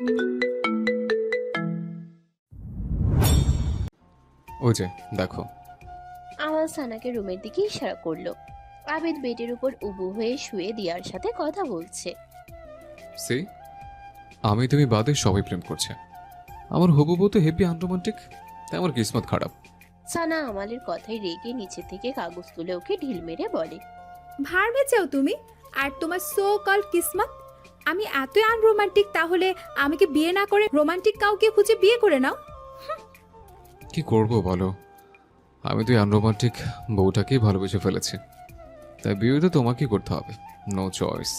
ওই যে দেখো। আমাল সানাকে রুমের দিকে ইশারা করলো। আবিদ বেডের উপর উবু হয়ে শুয়ে দিয়ার সাথে কথা বলছে। সি, আমি তুমি বাদে সবাই প্রেম করছে। আমার হবু বউ তো হেপি আনরোমান্টিক, তাই আমার কিসমত খারাপ। সানা আমালের কথায় রেগে নিচে থেকে কাগজ তুলে ওকে ঢিল মেরে বলে, ভার বেচাও তুমি আর তোমার সো কল কিসমত। আমি এতই আনরোমান্টিক, তাহলে আমাকে বিয়ে না করে রোমান্টিক কাউকে খুঁজে বিয়ে করে নাও। কি করব বলো, আমি তো আনরোমান্টিক বউটাকেই ভালোবেসে ফেলেছি, তাই বিয়ে তো তোমাকেই করতে হবে, নো চয়েস।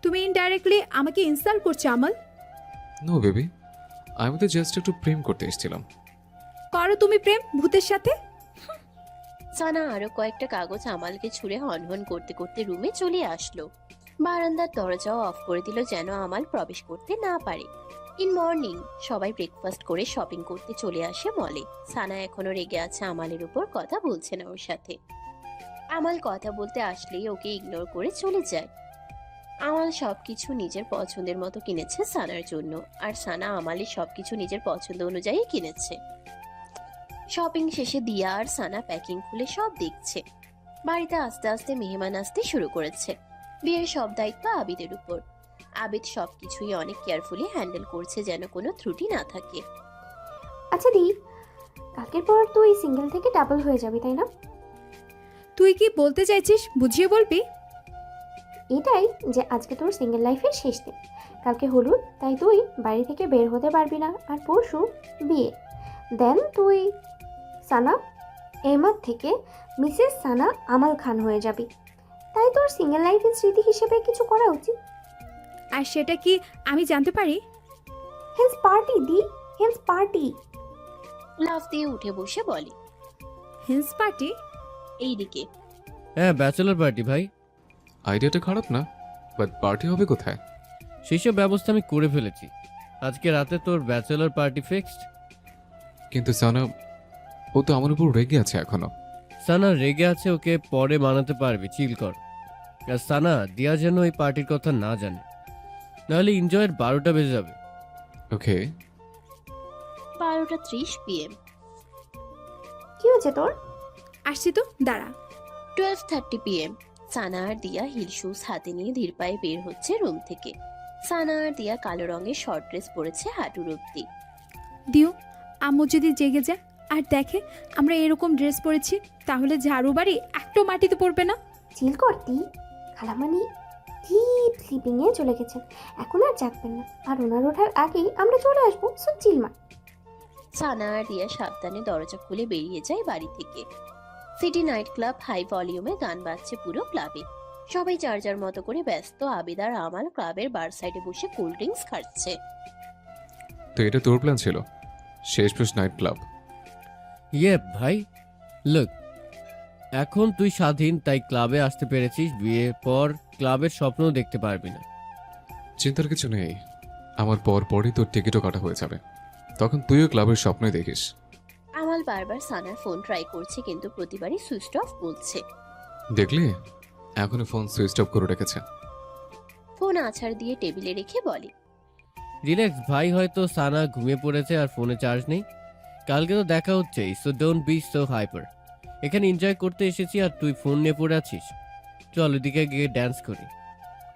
তুমি ইনডাইরেক্টলি আমাকে ইনসাল্ট করছো আমল। নো বেবি, আমি তো জাস্ট একটু প্রেম করতে এসেছিলাম। করো তুমি প্রেম ভূতের সাথে। সানা আরো কয়েকটা কাগজ আমালকে ছুঁড়ে হনহন করতে করতে রুমে চলে আসলো। বারান্দার দরজাও অফ করে দিল যেন আমাল প্রবেশ করতে না পারে। ইন মর্নিং সবাই ব্রেকফাস্ট করে শপিং করতে চলে আসে মলে। সানা এখনো রেগে আছে আমালের উপর, কথা বলছে না ওর সাথে। আমাল কথা বলতে আসলেই ওকে ইগনোর করে চলে যায়। আমাল সবকিছু নিজের পছন্দের মতো কিনেছে সানার জন্য, আর সানা আমালের সবকিছু নিজের পছন্দ অনুযায়ী কিনেছে। শপিং শেষে দিয়া আর সানা প্যাকিং খুলে সব দেখছে। বাড়িতে আস্তে আস্তে মেহমান আসতে শুরু করেছে। বিয়ের সব দায়িত্ব আবিদের উপর। আবিদ সবকিছুই অনেক কেয়ারফুলি হ্যান্ডেল করছে যেন কোনো ত্রুটি না থাকে। আচ্ছা দি, কালকের পর তুই সিঙ্গেল থেকে ডাবল হয়ে যাবি তাই না? তুই কি বলতে চাইছিস বুঝিয়ে বলবি? এটাই যে আজকে তোর সিঙ্গেল লাইফের শেষ দিন। কালকে হলুদ, তাই তুই বাড়ি থেকে বের হতে পারবি না, আর পরশু বিয়ে। দেন তুই সানা এরমাদ থেকে মিসেস সানা আমাল খান হয়ে যাবি। তাই তোর সিঙ্গেল লাইফের স্মৃতি হিসেবে কিছু করা উচিত। আর সেটা কি আমি জানতে পারি? হেন্স পার্টি দি, হেন্স পার্টি। লাফ দিয়ে উঠে বসে বলে, হেন্স পার্টি? এইদিকে। হ্যাঁ, ব্যাচেলর পার্টি ভাই। আইডিয়াটা খারাপ না, বাট পার্টি হবে কোথায়? সেসব ব্যবস্থা আমি করে ফেলেছি। আজকে রাতে তোর ব্যাচেলর পার্টি ফিক্সড। কিন্তু সানা, ও তো আমার উপর রেগে আছে এখনো। সানা রেগে আছে, ওকে পরে মানাতে পারবি, চিল কর। আর সানা, দিয়া যেন এই পার্টির কথা না জানে, নাহলে এনজয়ের 12টা বেজে যাবে। ওকে। 12:30 PM। কি হয়েছে তোর? আসছি তো, দাঁড়া। 12:30 PM। সানা আর দিয়া হিল শুজ হাতে নিয়ে ধীর পায়ে বের হচ্ছে রুম থেকে। সানা আর দিয়া কালো রঙের শর্ট ড্রেস পরেছে হাঁটুর অব্দি। দিও, আম্মু যদি জেগে যায় আর দেখে আমরা এরকম ড্রেস পরেছি, তাহলে ঝাড়ু বাড়ি একটু মাটিতে পড়বে না। চিল কর দি, খালামানি ডিপ স্লিপিংয়ে চলে গেছেন, এখন আর জাগবেন না। আর ওনার ওঠার আগেই আমরা চলে আসবো, সো চিল মা। সানা আর দিয়া সাবধানে দরজা খুলে বেরিয়ে যায় বাড়ি থেকে। সিটি নাইট ক্লাব, হাই ভলিউমে গান বাজছে পুরো ক্লাবে। সবাই যার যার মতো করে ব্যস্ত। আবিদ আর আমাল ক্লাবের বার সাইডে বসে কোল্ড ড্রিঙ্কস খাচ্ছে। তো এটা তোর প্ল্যান ছিল, শেষমেশ নাইট ক্লাব? ইয়ে ভাই, লুক, এখন তুই স্বাধীন, তাই ক্লাবে আসতে পেরেছিস। বিয়ের পর ক্লাবের স্বপ্নও দেখতে পারবি না। চিন্তার কিছু নেই, আমার পরই তোর টিকিটও কাটা হয়ে যাবে, তখন তুইও ক্লাবের স্বপ্নই দেখিস। আমাল বারবার সানার ফোন ট্রাই করছে, কিন্তু প্রতিবারই সুইচ অফ বলছে। দেখলি, এখনো ফোন সুইচ অফ করে রেখেছে। ফোন আছাড় দিয়ে টেবিলে রেখে বলে, রিল্যাক্স ভাই, হয়তো সানা ঘুমিয়ে পড়েছে আর ফোনে চার্জ নেই। কালকে তো দেখা হচ্ছে, so don't be so hyper. এখানে এনজয় করতে এসেছি আর তুই ফোন নিয়ে পড়ে আছিস। চল ওইদিকে গিয়ে ড্যান্স করি।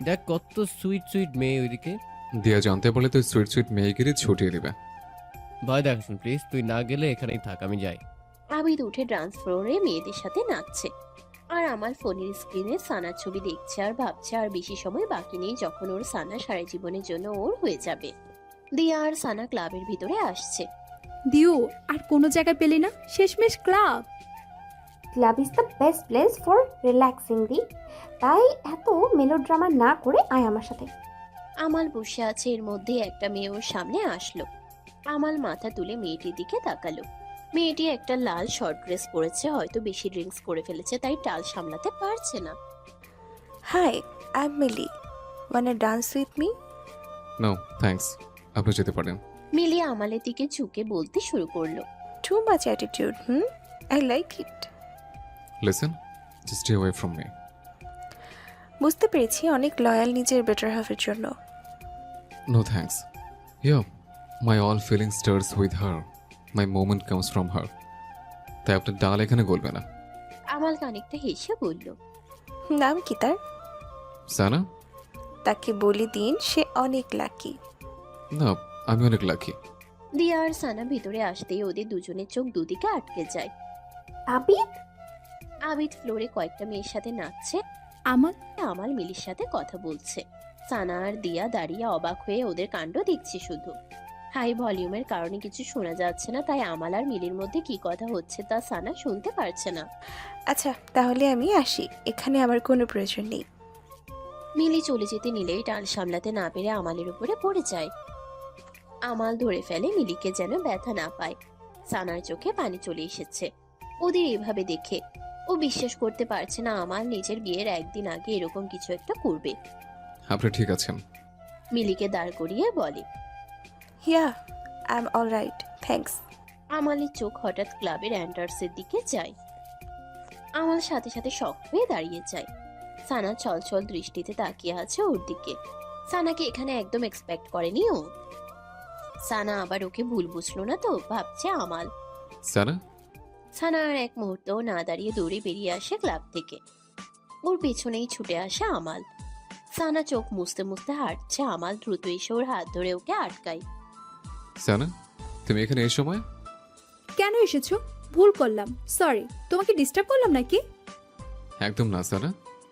দেখ কত সুইট সুইট মেয়ে ওইদিকে। দিয়া জানতে বলে তুই সুইট সুইট মেয়েগিরি ছুটিয়ে দিবে। ভয় দেখাস প্লিজ, তুই না গেলে এখানেই থাক, আমি যাই। আবিদ উঠে ডান্স ফ্লোরে মেয়েদের সাথে নাচছে, আর আমার ফোনের স্ক্রিনে সানার ছবি দেখছে আর ভাবছে আর বেশি সময় বাকি নেই যখন ওর সানা সারা জীবনের জন্য ওর হয়ে যাবে। দিয়া আর সানা ক্লাবের ভিতরে আসছে। দিও, আর কোনো জায়গায় পেলি না, শেষমেশ club. Club is the best place for relaxing দি, তাই এত মেলোড্রামা না করে আয় আমার সাথে। আমাল বসে আছে, এর মধ্যে একটা মেয়ে ওর সামনে আসলো। আমাল মাথা তুলে মেয়েটির দিকে তাকালো। মেয়েটি একটা লাল শর্ট ড্রেস পরেছে, হয়তো বেশি ড্রিঙ্কস করে ফেলেছে, তাই টাল সামলাতে পারছে না। Hi, I'm Millie. Wanna dance with me? No thanks, আপনি যেতে পারেন। মিলি আমালের দিকে ঝুঁকে বলতে শুরু করলো, Too much attitude, I like it. Listen, just stay away from me. বুঝতে পেরেছি অনেক লয়াল নিজের বেটার হাফের জন্য। No thanks, Yeah, my all feeling starts with her. My moment comes from her. তাই আপনার ডাল এখানে গলবে না। আমাল খানিকটা হেসে বলল, নাম কি তার? সানা? তাকে বলে দিন সে অনেক লাকি। না, আমি অনেক লাকি। দিয়া আর সানা ভিতরে আসতেই ওদের দুজনের চোখ দুদিকে আটকে যায়। আবিদ, আবিদ ফ্লোরে কয়েকটা মেয়ের সাথে নাচছে, আমাল, আমাল মিলির সাথে কথা বলছে। সানা আর দিয়া দাঁড়িয়ে অবাক হয়ে ওদের কাণ্ড দেখছে শুধু। হাই ভলিউমের কারণে কিছু শোনা যাচ্ছে না, তাই আমাল আর মিলির মধ্যে কি কথা হচ্ছে তা সানা শুনতে পারছে না। আচ্ছা তাহলে আমি আসি, এখানে আমার কোনো প্রয়োজন নেই। মিলি চলে যেতে নিলেই টান সামলাতে না পেরে আমালের উপরে পড়ে যায়। আমাল ধরে ফেলে মিলিকে যেন ব্যথা না পায়। সানার চোখে পানি চলে এসেছে ওদের এভাবে দেখে। ও বিশ্বাস করতে পারছে না আমাল নিজের বিয়ের একদিন আগে এরকম কিছু একটা করবে। আপনি ঠিক আছেন? মিলিকে দাঁড় করিয়ে বলে। হিয়া, I am all right, thanks. আমালের চোখ হঠাৎ ক্লাবের এন্টার্সের দিকে যায়। আমাল সাথে সাথে শক হয়ে দাঁড়িয়ে যায়। সানা ছলছল দৃষ্টিতে তাকিয়ে আছে ওর দিকে। সানাকে এখানে একদম এক্সপেক্ট করেনি ও। সানা আবার ওকে ভুল বুঝলো না তো, ভাবছে আমাল। সানা? সানা আর এক মুহূর্তও না দাঁড়িয়ে দৌড়ে বেরিয়ে আসে ক্লাব থেকে। ওর পেছনেই ছুটে আসে আমাল। সানা চোখ মুছতে মুছতে হাঁটছে, আমাল দ্রুত এসে ওর হাত ধরে ওকে আটকায়। সানা, তুমি এখানে এই সময়? কেন এসেছো? ভুল করলাম, সরি। তোমাকে ডিস্টার্ব করলাম নাকি? একদম না সানা,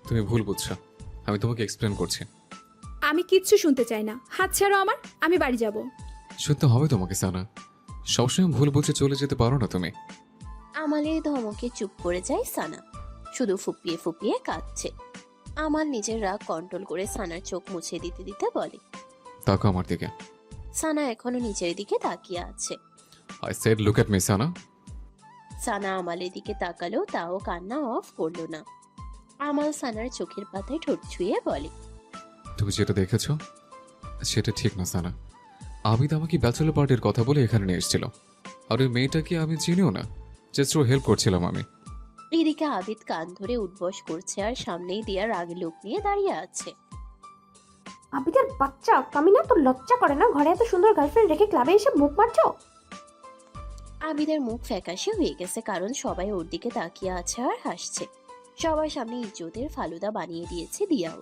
তুমি ভুল বুঝছো। আমি তোমাকে এক্সপ্লেন করছি। আমি কিচ্ছু শুনতে চাই না, হাত ছাড়ো আমার, আমি বাড়ি যাব। শুনতে হবে তোমাকে সানা, সবসময় ভুল বুঝে চলে যেতে পারো না তুমি। আমালের ধমকে চুপ করে যায় সানা, শুধু ফুপিয়ে ফুপিয়ে কাঁদছে। আমাল নিজের রাগ কন্ট্রোল করে সানার চোখ মুছে দিতে দিতে বলে। তাকো আমার দিকে। সানা এখনো নিচের দিকে তাকিয়ে আছে। I said look at me Sana. Sana আমালের দিকে তাকালো, তাও কান্না অফ করলো না। আমাল সানার চোখের পাতায় ঠোঁট ছুঁয়ে বলে, তুমি যেটা দেখেছো সেটা ঠিক না সানা। আবিদ আমাকে ব্যাচেলর পার্টির কথা বলে এখানে নিয়ে এসেছিল, আর ওই মেয়েটাকে আমি চিনিও না, জাস্ট ও হেল্প করছিলাম আমি। এদিকে আবিদ কান ধরে উঠবস করছে আর সামনেই দিয়ার রাগে লোক নিয়ে দাঁড়িয়ে আছে। আবিদের বাচ্চা কামিনা, তোর লজ্জা করে না? ঘরে এত সুন্দর গার্লফ্রেন্ড রেখে ক্লাবে এসে মুখ মারছো। আবিদের মুখ ফ্যাকাশে হয়ে গেছে, কারণ সবাই ওর দিকে তাকিয়ে আছে আর হাসছে। সবার সামনে ইজ্জতের ফালুদা বানিয়ে দিয়েছে দিয়াও।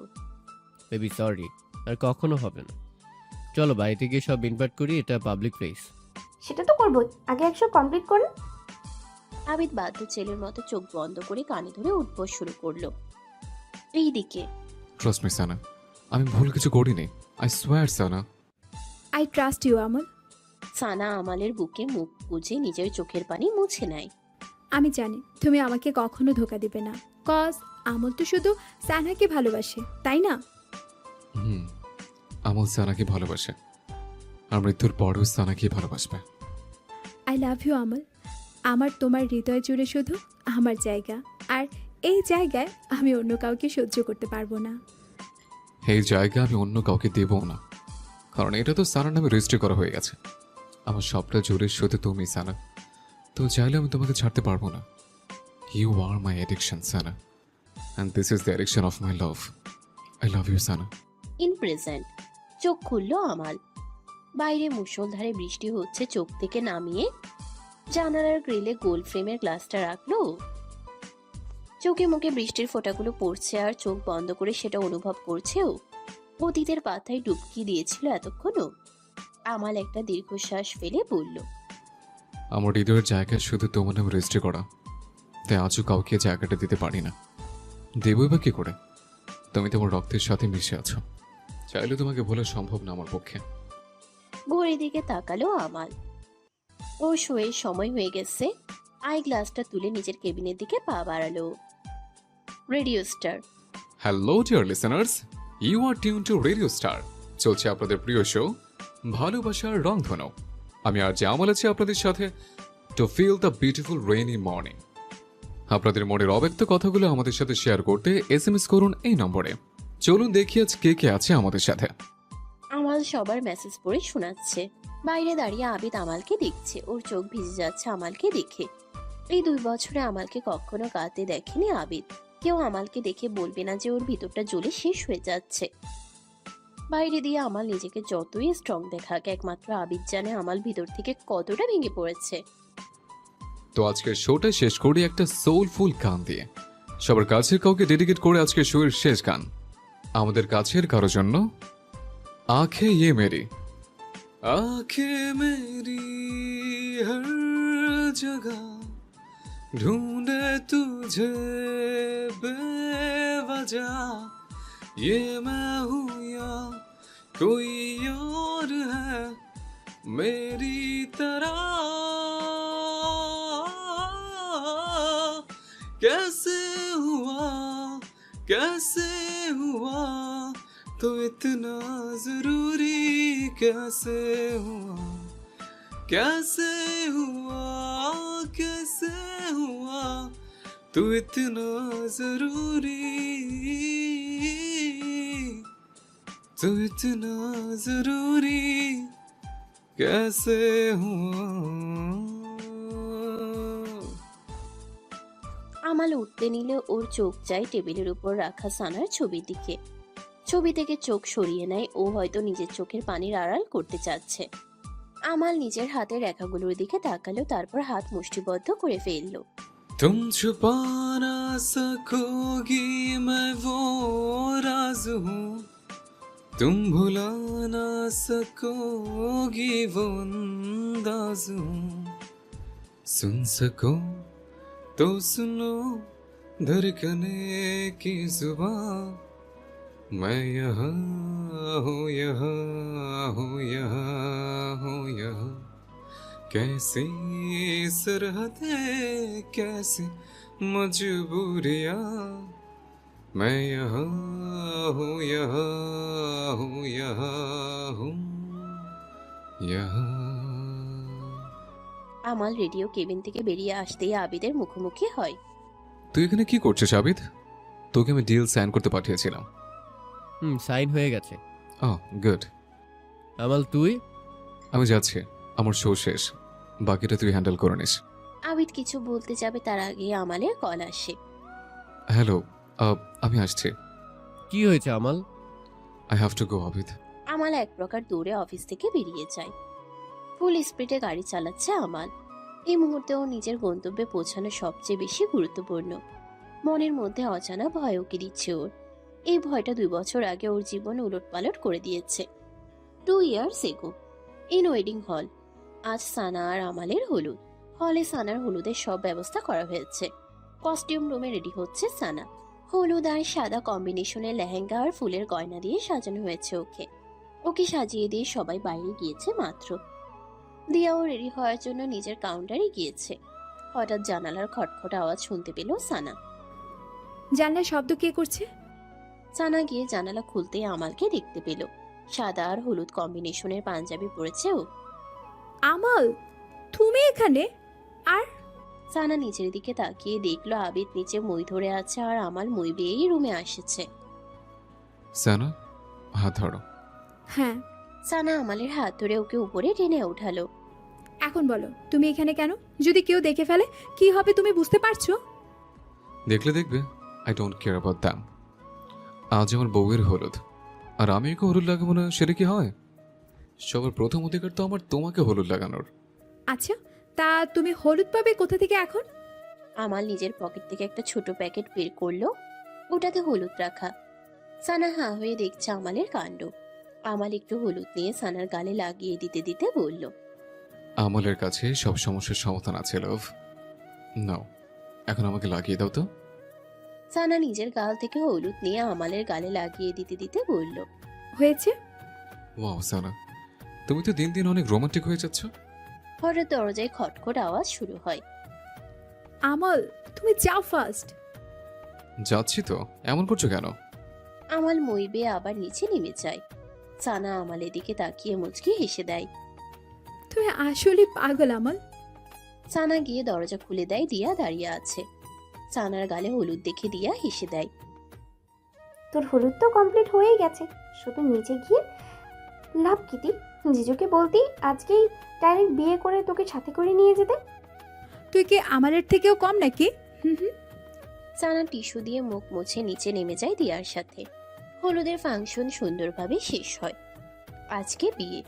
বেবি সরি, আর কখনো হবে না। চলো বাড়িতে গিয়ে সব ইনভাইট করি, এটা পাবলিক প্লেস। সেটা তো করবোই, আগে 100 কমপ্লিট করুন। আবিদ বাধ্য ছেলের মতো চোখ বন্ধ করে কানে ধরে উঠবস শুরু করলো। এইদিকে ট্রাস্ট মি সানা, আমি ভুল কিছু করিনি। I swear Sana. I trust you আমল। সানা আমালের বুকে মুখ গুজে নিজের চোখের পানি মুছে নেয়। আমি জানি তুমি আমাকে কখনো ধোকা দিবে না, কজ আমল তো শুধু সানাকে ভালোবাসে, তাই না? আমল সানাকে ভালোবাসে, আর মৃত্যুর পরেও সানাকে ভালোবাসবে। আই লাভ ইউ আমল। আমার তোমার হৃদয় জুড়ে শুধু আমার জায়গা, আর এই জায়গায় আমি অন্য কাউকে সহ্য করতে পারবো না। এই জায়গা আমি অন্য কাউকে দেবও না, কারণ এটা তো সানার নামে রেজিস্ট্রি করা হয়ে গেছে। আমার সবটা জুড়ে শুধু তুমি সানা, তো চাইলে আমি তোমাকে ছাড়তে পারবো না। You are my addiction Sana, and this is the addiction of my love. I love you Sana. In present চোখ খুললো আমাল। বাইরে মুষলধারে বৃষ্টি হচ্ছে, চোখ থেকে নামিয়ে জানালার গ্রিলে গোল ফ্রেমের গ্লাসটা রাখলো। চোখে মুখে বৃষ্টির ফোঁটাগুলো পড়ছে আর চোখ বন্ধ করে সেটা অনুভব করছেও। অতীতের পাতায় ডুবকি দিয়েছিল এতক্ষণও। আমাল একটা দীর্ঘশ্বাস ফেলে বলল, আমার হৃদয়ের জায়গা শুধু তোমার নামে রেজিস্ট্রি করা, তাই আজও কাউকে জায়গাটা দিতে পারি না। দেবই বা কি করে? তুমি তোমার রক্তের সাথে মিশে আছো, চাইলে তোমাকে ভোলা সম্ভব না আমার পক্ষে। ঘড়ির দিকে তাকালো আমাল। ও শোয়ের সময় হয়ে গেছে। আই গ্লাসটা তুলে নিজের কেবিনের দিকে পা বাড়ালো। Radio star. Hello dear listeners, you are tune to radio star. চলছে আপনাদের প্রিয় শো ভালোবাসার রংধনু। আমি আজ আমল আছি আপনাদের সাথে to feel the beautiful rainy morning. আপনাদের মনের অব্যক্ত কথাগুলো আমাদের সাথে শেয়ার করতে SMS করুন এই নম্বরে। চলুন দেখি আজ কে কে আছে আমাদের সাথে। আমাল সবার মেসেজ পড়ে শোনাচ্ছে। বাইরে দাঁড়িয়ে আবিদ আমালকে দেখছে, ওর চোখ ভিজে যাচ্ছে আমালকে দেখে। এই 2 বছরে আমালকে কখনো কাঁদতে দেখেনি আবিদ। কেউ আমালকে দেখে বলবে না যে ওর ভিতরটা জ্বলে শেষ হয়ে যাচ্ছে। বাইরে দিয়ে আমাল নিজেকে যতই স্ট্রং দেখাক, একমাত্র আবিদ জানে আমাল ভিতর থেকে কতটা ভেঙে পড়েছে। তো আজকের শোটা শেষ করি একটা সোলফুল গান দিয়ে। সবার কাছের কাউকে ডেডিকেট করে আজকের শোয়ের শেষ গান আমাদের কাছের কারো জন্য। आंखें ये मेरी, आंखें मेरी हर जगह ढूंढे तुझे बेवजह, ये मैं हूँ या कोई और है मेरी तरह, कैसे हुआ, कैसे हुआ तो इतना जरूरी, कैसे हुआ, कैसे हुआ, कैसे हुआ तो इतना जरूरी, तो इतना जरूरी कैसे हुआ। আমাল উঠতে নিলে ওর চোখ যায় টেবিলের উপর রাখা সানার ছবির দিকে। ছবি থেকে চোখ সরিয়ে নেয়, ও হয়তো নিজের চোখের পানির আড়াল করতে চাচ্ছে। আমাল নিজের হাতের রেখাগুলোর দিকে তাকালো, তারপর হাত মুষ্টিবদ্ধ করে ফেললো। तुम छुपा ना सकोगी मैं वो राज हूँ, तुम भुला ना सकोगी वो अंदाज हूँ, सुन सको तो सुनो धड़कने की जुबान, मैं यहाँ हूँ, यहाँ हूँ, यहाँ हूँ, यहाँ कैसी सरहदें, कैसी मजबूरियाँ, मैं यहाँ हूँ, यहाँ हूँ, यहाँ हूँ, यहाँ। আমাল রেডিও কেবিন থেকে বেরিয়ে আসতেই আবিদের মুখোমুখি হয়। তুই এখানে কি করছিস আবিদ? তোকে আমি ডিল সাইন করতে পাঠিয়েছিলাম। সাইন হয়ে গেছে। গুড। আমাল তুই? আমি যাচ্ছি, আমার শো শেষ, বাকিটা তুই হ্যান্ডেল করে নিস। আবিদ কিছু বলতে যাবে তার আগে আমালের কল আসে। হ্যালো, আমি আসছি। কি হয়েছে Amal? I have to go Abid. Amal এক প্রকার দৌড়ে অফিস থেকে বেরিয়ে যায়। ফুল স্পিডে গাড়ি চালাচ্ছে আমাল। এই মুহূর্তে ও নিজের গন্তব্যে পৌঁছানো সবচেয়ে বেশি গুরুত্বপূর্ণ। মনের মধ্যে অজানা ভয় উকি দিচ্ছে ওর। এই ভয়টা 2 বছর আগে ওর জীবন উলটপালট করে দিয়েছে। 2 ইয়ার্স এগো ইন ওয়েডিং হল। আজ সানা আর আমালের হলুদ। হলে সানার হলুদের সব ব্যবস্থা করা হয়েছে। কস্টিউম রুমে রেডি হচ্ছে সানা। হলুদ আর সাদা কম্বিনেশনের লেহেঙ্গা আর ফুলের গয়না দিয়ে সাজানো হয়েছে ওকে। ওকে সাজিয়ে দিয়ে সবাই বাইরে গিয়েছে মাত্র। দিয়াও রেডি হওয়ার জন্য নিজের কাউন্টারে গিয়েছে। হঠাৎ জানালার খটখট আওয়াজ শুনতে পেল সানা। জানলার শব্দ কে করছে? সানা গিয়ে জানালা খুলতেই আমালকে দেখতে পেল। সাদা আর হলুদ কম্বিনেশনের পাঞ্জাবি পরেছে ও। আমাল, তুমি এখানে? আর সানা নিচের দিকে তাকিয়ে দেখলো আবিদ নিচে মই ধরে আছে আর আমাল মই বেয়েই রুমে আসছে। সানা, হাত ধরো। হ্যাঁ। সানা আমালের হাত ধরে ওকে উপরে টেনে উঠালো। এখন বলো, তুমি এখানে কেন? যদি কেউ দেখে ফেলে কি হবে তুমি বুঝতে পারছো? দেখলে দেখবে, I don't care about them. আজ আমার বউয়ের হলুদ, আর আমি ওকে হলুদ লাগাবো না সেটা কি হয়? সবার প্রথম অধিকার তো আমার তোমাকে হলুদ লাগানোর। আচ্ছা, তা তুমি হলুদ পাবে কোথা থেকে এখন? আমাল নিজের পকেট থেকে একটা ছোট প্যাকেট বের করলো, ওটাতে হলুদ রাখা। সানা হাঁ হয়ে দেখছে আমালের কাণ্ড। আমাল একটু হলুদ নিয়ে সানার গালে লাগিয়ে দিতে দিতে বলল, আমলের কাছে সব সমস্যার সমাধান আছে লাভ। নাও, এখন আমাকে লাগিয়ে দাও তো। সানা নিজের গাল থেকে হলুদ নিয়ে আমালের গালে লাগিয়ে দিতে দিতে বলল, হয়েছে? ওয়াও সানা, তুমি তো দিন দিন অনেক রোমান্টিক হয়ে যাচ্ছ। হঠাৎ দরজায় খটখট আওয়াজ শুরু হয়। আমাল, তুমি যাও ফার্স্ট। যাচ্ছি তো, এমন করছো কেন? আমাল মই বেয়ে আবার নিচে নেমে যায়। সানা আমালের দিকে তাকিয়ে মুচকি হেসে দেয়। তুমি আসলে পাগল আমাল। সানা গিয়ে দরজা খুলে দেয়। দিয়া দাঁড়িয়ে আছে। সানার গালে হলুদ দেখে দিয়া হেসে দেয়। তোর হলুদ তো কমপ্লিট হয়েই গেছে, শুধু নিচে গিয়ে লাভ কিতি জিজুকে বলতি আজকেই ডাইরেক্ট বিয়ে করে তোকে সাথে করে নিয়ে যেতে। তুই কি আমালের থেকেও কম নাকি? হুম। সানা টিস্যু দিয়ে মুখ মুছে নিচে নেমে যায় দিয়ার সাথে। হলুদের ফাংশন সুন্দরভাবে শেষ হয়। আজকে বিয়ে,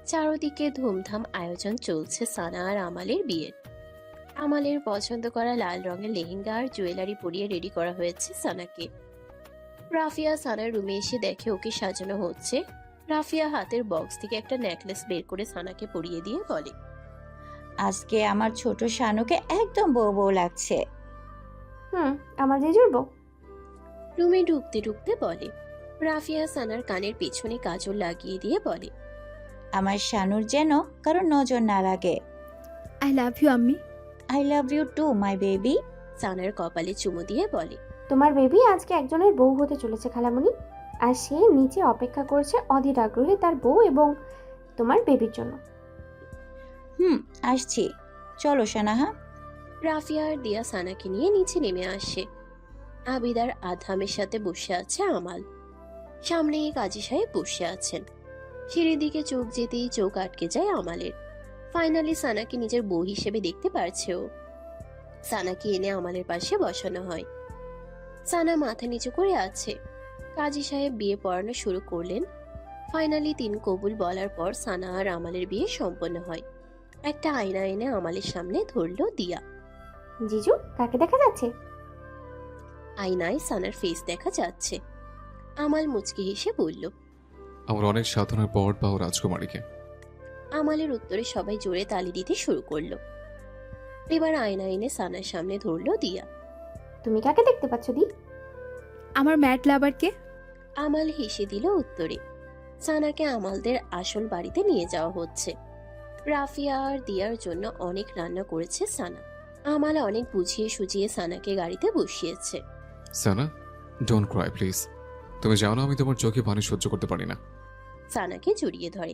চারদিকে ধুমধাম আয়োজন চলছে সানা আর আমালের বিয়ের। আমালের পছন্দ করা লাল রঙের লেহেঙ্গা আর জুয়েলারি পরিয়ে রেডি করা হয়েছে সানাকে। রাফিয়া সানার রুমে এসে দেখে ওকে সাজানো হচ্ছে। রাফিয়া হাতের বক্স থেকে একটা নেকলেস বের করে সানাকে পরিয়ে দিয়ে বলে, আজকে আমার ছোট শানুকে একদম বউ বউ লাগছে। আমার জিজুর বউ। রুমে ঢুকতে ঢুকতে বলে। রাফিয়া সানার কানের পেছনে কাজল লাগিয়ে দিয়ে বলে, আমার শানুর যেন কারো নজর না লাগে। আই লাভ ইউ আম্মি। I love you too my baby. সানার কপালে চুমু দিয়ে বলে, তোমার বেবি আজকে একজনের বউ হতে চলেছে খালামণি। আর সে নিচে অপেক্ষা করছে অধীর আগ্রহে তার বউ এবং তোমার বেবির জন্য। আসছি, চলো শানাহা। রাফিয়া আর দিয়া সানাকে নিয়ে নিচে নেমে আসে। আবিদার আধামের সাথে বসে আছে আমাল। সামনে কাজী সাহেব বসে আছেন। সিঁড়ির দিকে চোখ যেতেই চোখ আটকে যায় আমালের। ফাইনালি সানাকে নিজের বউ হিসেবে দেখতে পারছে ও। সানাকে এনে আমালের পাশে বসানো হয়। সানা মাথা নিচু করে আছে। কাজী সাহেব বিয়ে পড়ানো শুরু করলেন। ফাইনালি 3 কবুল বলার পর সানা আর আমালের বিয়ে সম্পন্ন হয়। একটা আয়না এনে আমালের সামনে ধরলো দিয়া। জিজু, কাকে দেখা যাচ্ছে? আয়নায় সানার ফেস দেখা যাচ্ছে। আমাল মুচকি হেসে বলল। আমার অনেক সাধনার পর পাও রাজকুমারীকে। আমালের উত্তরে সবাই জোরে তালি দিতে শুরু করলো। এবার আয়না এনে সানার সামনে ধরলো দিয়া। তুমি কাকে দেখতে পাচ্ছ দি? আমার ম্যাট লাভারকে। আমাল হেসে দিল উত্তরে। সানাকে আমালদের আসল বাড়িতে নিয়ে যাওয়া হচ্ছে। রাফিয়া আর দিয়ার জন্য অনেক রান্না করেছে সানা। আমাল অনেক বুঝিয়ে সুঝিয়ে সানাকে গাড়িতে বসিয়েছে। সানা, ডোন্ট ক্রাই প্লিজ। তুমি জানো আমি তোমার চোখে পানি সহ্য করতে পারি না। সানাকে জড়িয়ে ধরে।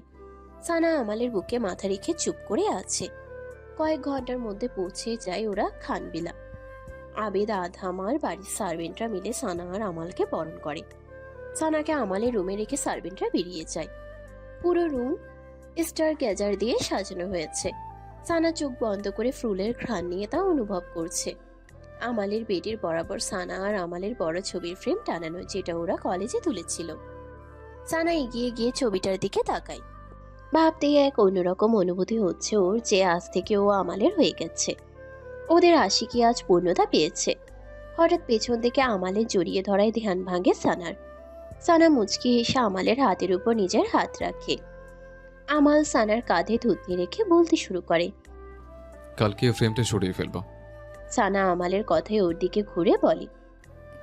সানা আমালের বুকে মাথা রেখে চুপ করে আছে। কয়েক ঘন্টার মধ্যে পৌঁছে যায় ওরা খানবিলা। আবেদ আধাম আর বাড়ির সার্ভেন্টরা মিলে সানা আর আমালকে বরণ করে। সানাকে আমালের রুমে রেখে সার্ভেন্টরা বেরিয়ে যায়। পুরো রুম স্টার গ্যাজার দিয়ে সাজানো হয়েছে। সানা চোখ বন্ধ করে ফুলের ঘ্রাণ নিয়ে তা অনুভব করছে। আমালের বেডের বরাবর সানা আর আমালের বড় ছবির ফ্রেম টানানো, যেটা ওরা কলেজে তুলেছিল। সানা এগিয়ে গিয়ে ছবিটার দিকে তাকায়। ভাবতেই এক অন্যরকম অনুভূতি হচ্ছে ওর, যে আজ থেকে ও আমালের হয়ে গেছে। ওদের আশিকি আজ পূর্ণতা পেয়েছে। হঠাৎ পেছন থেকে আমালের জড়িয়ে ধরায় ধ্যান ভাঙে সানার। সানা মুচকি হেসে আমালের হাতের উপর নিজের হাত রাখে। আমাল সানার কাঁধে থুতনি রেখে বলতে শুরু করে। কালকে এই ফ্রেমটা সরিয়ে ফেলবো। সানা আমালের কথায় ওর দিকে ঘুরে বলে।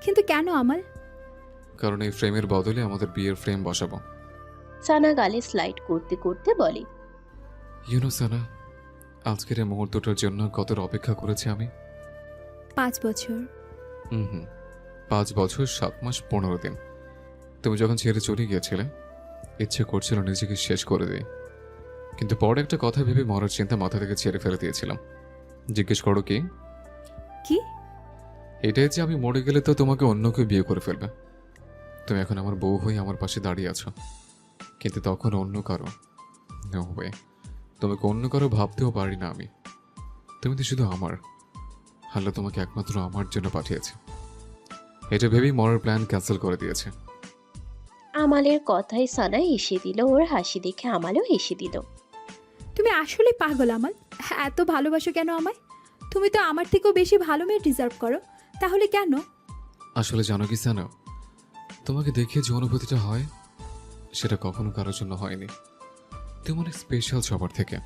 কিন্তু কেন আমাল? কারণ এই ফ্রেমের বদলে আমাদের বিয়ের ফ্রেম বসাবো। সানা গালে স্লাইড করতে করতে বলে। ইউনো সানা, আজকের এই মুহূর্তটার জন্য কতটা অপেক্ষা করেছি আমি। 5 বছর। হুম 5 বছর 7 মাস 15 দিন। তুমি যখন ছেড়ে চলে গিয়েছিলে ইচ্ছে করছিল নিজেকে শেষ করে দিই, কিন্তু পরে একটা কথা ভেবে মরার চিন্তা মাথা থেকে ছেড়ে ফেলে দিয়েছিলাম। জিজ্ঞেস করো কি? কি? এটাই যে আমি মরে গেলে তো তোমাকে অন্য কেউ বিয়ে করে ফেলবে। তুমি এখন আমার বউ হয়ে আমার পাশে দাঁড়িয়ে আছো, কিন্তু তখন অন্য কারো হবে। তোমাকে অন্য কারো ভাবতেও পারি না আমি। তুমি তো শুধু আমার। আল্লাহ তোমাকে একমাত্র আমার জন্য পাঠিয়েছে। এটা ভেবেই মরার প্ল্যান ক্যান্সেল করে দিয়েছে। আমালের কথায় সানা হেসে দিল। ওর হাসি দেখে আমালও হেসে দিল। তুমি আসলে পাগল আমাল। এত ভালোবাসো কেন আমায়? তুমি তো আমার থেকেও বেশি ভালো মেয়ে ডিজার্ভ করো, তাহলে কেন? আসলে জানো কি সানা, তোমাকে দেখে যে অনুভূতিটা হয় সেটা কখনো কারোর জন্য হয়নি। তুমি অনেক স্পেশাল সবার থেকে,